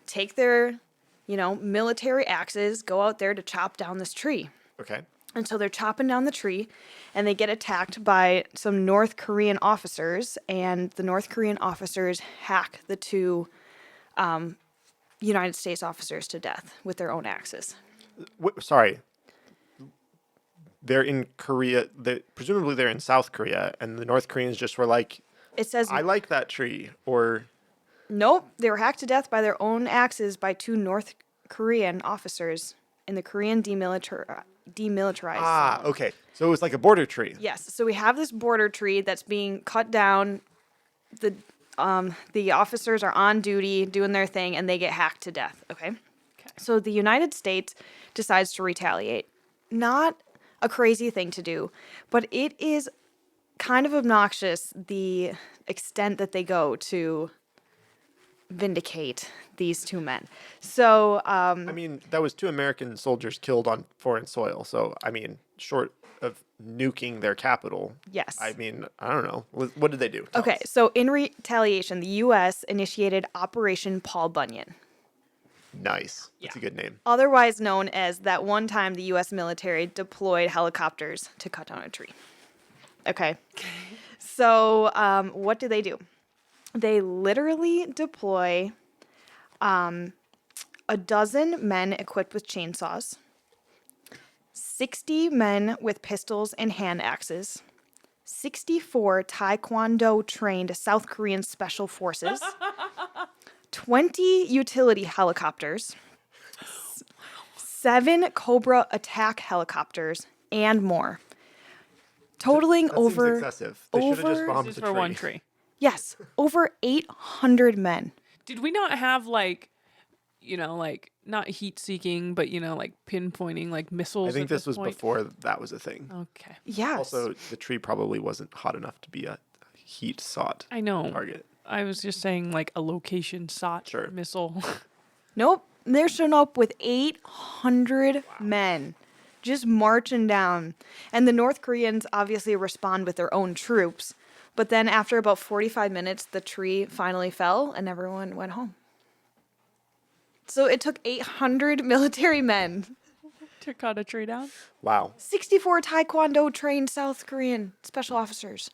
take their, military axes, go out there to chop down this tree. Okay. And so they're chopping down the tree, and they get attacked by some North Korean officers, and the North Korean officers hack the 2 United States officers to death with their own axes. Sorry. They're in Korea. Presumably they're in South Korea, and the North Koreans just were like, It says, I like that tree. Or, nope, they were hacked to death by their own axes by 2 North Korean officers in the Korean demilitarized zone. okay. So it was like a border tree. Yes, so we have this border tree that's being cut down. The officers are on duty doing their thing, and they get hacked to death. Okay. So the United States decides to retaliate. Not a crazy thing to do, but it is kind of obnoxious the extent that they go to vindicate these 2 men. So, I mean, that was 2 American soldiers killed on foreign soil. So, I mean, short of nuking their capital. yes. I mean, I don't know. What did they do? Tell Okay, us. so in retaliation, the U.S. initiated Operation Paul Bunyan, Nice. That's a Yeah. good name. otherwise known as that one time the U.S. military deployed helicopters to cut down a tree. Okay. So what do? They literally deploy a dozen men equipped with chainsaws, 60 men with pistols and hand axes, 64 Taekwondo trained South Korean special forces, 20 utility helicopters, 7 Cobra attack helicopters, and more. Totaling That over seems excessive. They should have just over- bombed This is the for tree. one tree. Yes, over 800 men. Did we not have like, like not heat seeking, but like pinpointing like missiles? I think at this was point? before that was a thing. Okay. Yes. Also, the tree probably wasn't hot enough to be a heat sought I know. target. I was just saying like a location sought Sure. missile. Nope. They're showing up with 800 men just marching down. And the North Koreans obviously respond with their own troops. But then after about 45 minutes, the tree finally fell and everyone went home. So it took 800 military men, To cut a tree down. Wow. 64 Taekwondo trained South Korean special officers.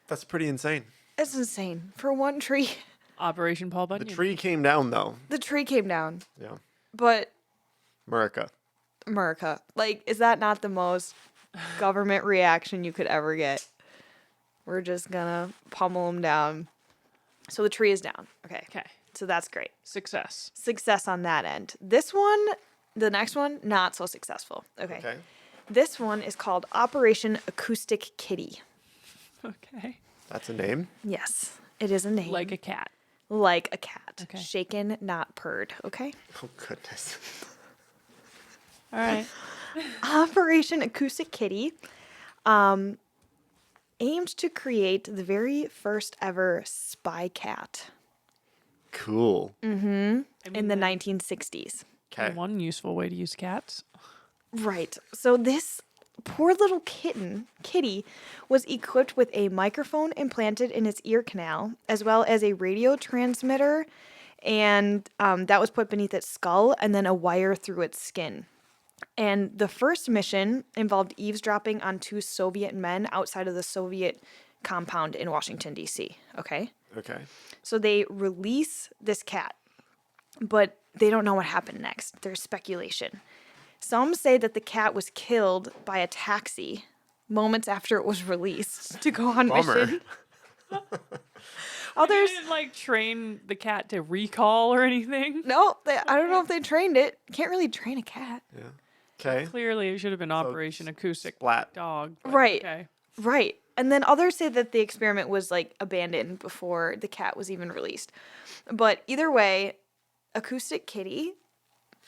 That's pretty insane. That's insane. For one tree, Operation Paul The Bunyan. tree came down, though. the tree came down. Yeah. But America. America, like, is that not the most government reaction you could ever get? We're just gonna pummel them down. So the tree is down. Okay. Okay. So that's great. Success. Success on that end. This one, the next one, not so successful. Okay. Okay. This one is called Operation Acoustic Kitty. Okay. That's a name. Yes, it is a name. Like a cat. Like a cat. Okay. Shaken, not purred. Okay. Oh, goodness. All right. Operation Acoustic Kitty aimed to create the very first ever spy cat Cool. in the 1960s. Okay. One useful way to use cats. Right. So this poor little kitty, was equipped with a microphone implanted in its ear canal, as well as a radio transmitter, and that was put beneath its skull, and then a wire through its skin. And the first mission involved eavesdropping on 2 Soviet men outside of the Soviet compound in Washington, D.C. Okay? Okay. So they release this cat, but they don't know what happened next. There's speculation. Some say that the cat was killed by a taxi moments after it was released to go on Bummer. mission. They Others, didn't like train the cat to recall or anything. no, I don't know if they trained it. Can't really train a cat. Yeah. Okay. Clearly, it should have been Operation Acoustic Splat. Dog. but Right. Okay. Right. And then others say that the experiment was like abandoned before the cat was even released. But either way, Acoustic Kitty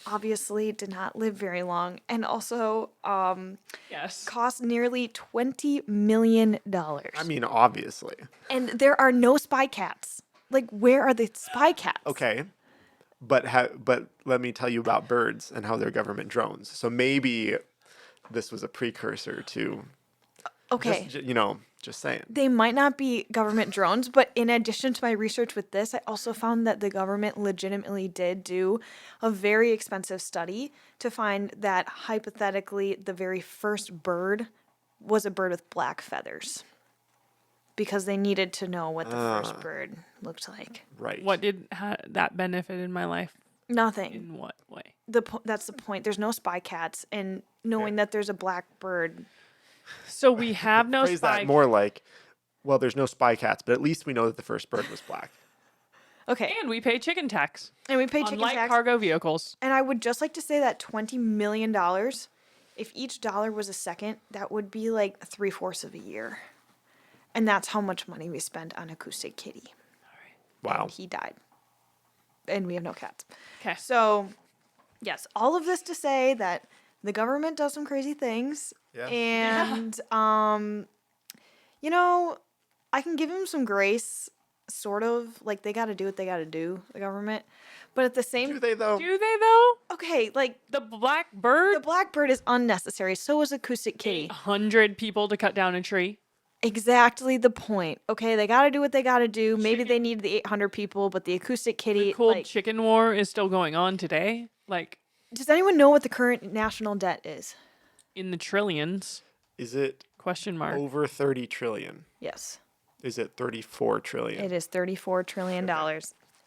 obviously did not live very long, and also Yes. cost nearly $20 million. I mean, obviously. And there are no spy cats. Like, where are the spy cats? Okay. But let me tell you about birds and how they're government drones. So maybe this was a precursor to, Okay. just saying. They might not be government drones, but in addition to my research with this, I also found that the government legitimately did do a very expensive study to find that hypothetically the very first bird was a bird with black feathers. Because they needed to know what the first bird looked like. Right. What did that benefit in my life? Nothing. In what way? That's the point. There's no spy cats, and knowing that there's a black bird. So we have no Phrase spy. that more like, well, there's no spy cats, but at least we know that the first bird was black. Okay. And we pay chicken tax. And we pay chicken Unlike tax. cargo vehicles. And I would just like to say that $20 million, if each dollar was a second, that would be like 3/4 of a year. And that's how much money we spent on Acoustic Kitty. Wow. And he died. And we have no cats. Okay. So, yes, all of this to say that the government does some crazy things. Yeah. And, I can give him some grace, sort of. Like, they got to do what they got to do, the government. But at the same Do they, though? Do they though? okay, like, The black bird? the blackbird is unnecessary. So is Acoustic Kitty. 100 people to cut down a tree. Exactly the point. Okay, they got to do what they got to do. Maybe they need the 800 people, but the Acoustic Kitty, Cold like, chicken war is still going on today. Like does anyone know what the current national debt is? in the trillions. Is it Question mark. over 30 trillion? Yes. Is it 34 trillion? It is $34 trillion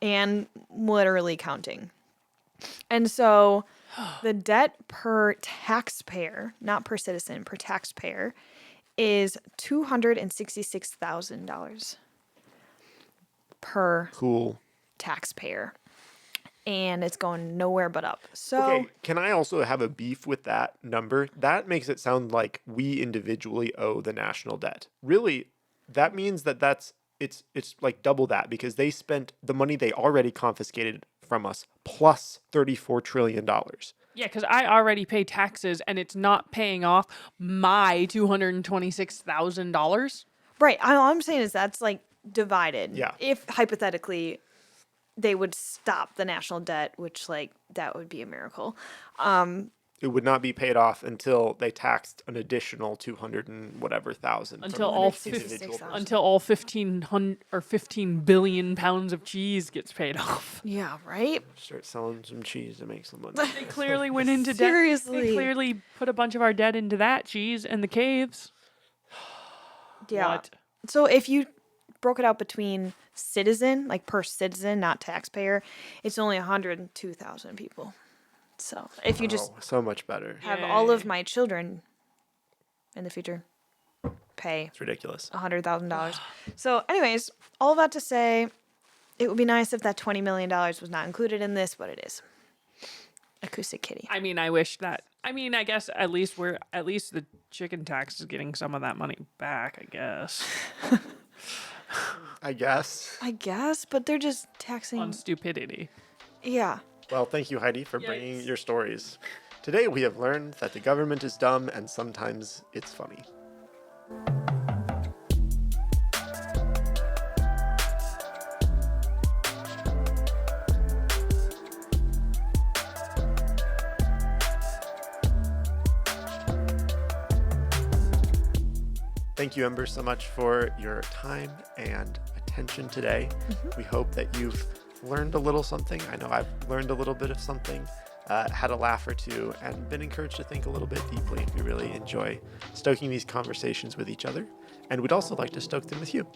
and literally counting. And so the debt per taxpayer, not per citizen, per taxpayer, is $266,000 per Cool. taxpayer. And it's going nowhere but up. So Okay, can I also have a beef with that number? That makes it sound like we individually owe the national debt. Really, that means it's like double that because they spent the money they already confiscated from us plus $34 trillion. Yeah, because I already pay taxes and it's not paying off my $226,000. right, all I'm saying is that's like divided. Yeah. If hypothetically they would stop the national debt, which like that would be a miracle. It would not be paid off until they taxed an additional 200 and whatever thousand. Until all 266,000. Until all 1,500 or 15 billion pounds of cheese gets paid off. Yeah, right? Start selling some cheese to make some money. They clearly went into debt. Seriously. They clearly put a bunch of our debt into that cheese and the caves. Yeah. What? So if you broke it out between citizen, like per citizen, not taxpayer, it's only 102,000 people. So if you just So much better. have all of Yay. my children in the future pay It's ridiculous. $100,000. So anyways, all of that to say, it would be nice if that $20 million was not included in this, but it is. Acoustic Kitty. I mean, I wish that. I mean, I guess at least the chicken tax is getting some of that money back, I guess. I guess. I guess, but they're just taxing. On stupidity. Yeah. Well, thank you, Heidi, for bringing Yikes. your stories. Today we have learned that the government is dumb and sometimes it's funny. Thank you, Ember, so much for your time and attention today. We hope that you've learned a little something. I know I've learned a little bit of something, had a laugh or two, and been encouraged to think a little bit deeply. We really enjoy stoking these conversations with each other, and we'd also like to stoke them with you.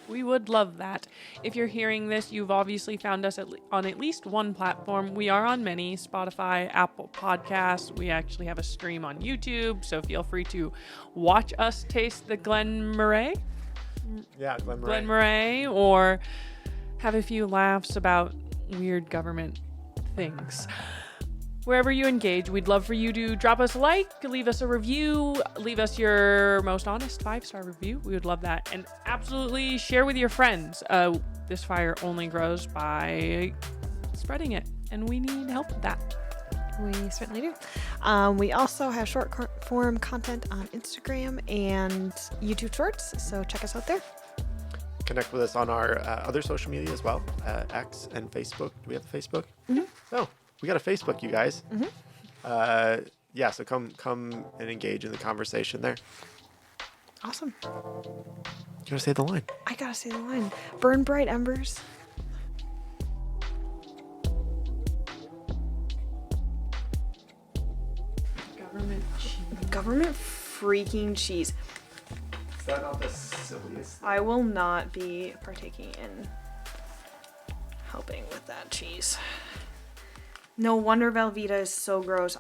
We would love that. If you're hearing this, you've obviously found us on at least one platform. We are on many: Spotify, Apple Podcasts. We actually have a stream on YouTube, so feel free to watch us taste the Glen Murray, Yeah, Glen or have a few laughs about weird government things. Wherever you engage, we'd love for you to drop us a like, leave us a review, leave us your most honest 5-star review. We would love that. And absolutely share with your friends. This fire only grows by spreading it, and we need help with that. We certainly do. We also have short form content on Instagram and YouTube Shorts, so check us out there. Connect with us on our other social media as well, X and Facebook. Do we have a Facebook? Oh, we got a Facebook, you guys. Yeah, so come and engage in the conversation there. Awesome. You gotta say the line. I gotta say the line. Burn bright embers. Government freaking cheese. Is that not the silliest? I will not be partaking in helping with that cheese. No wonder Velveeta is so gross.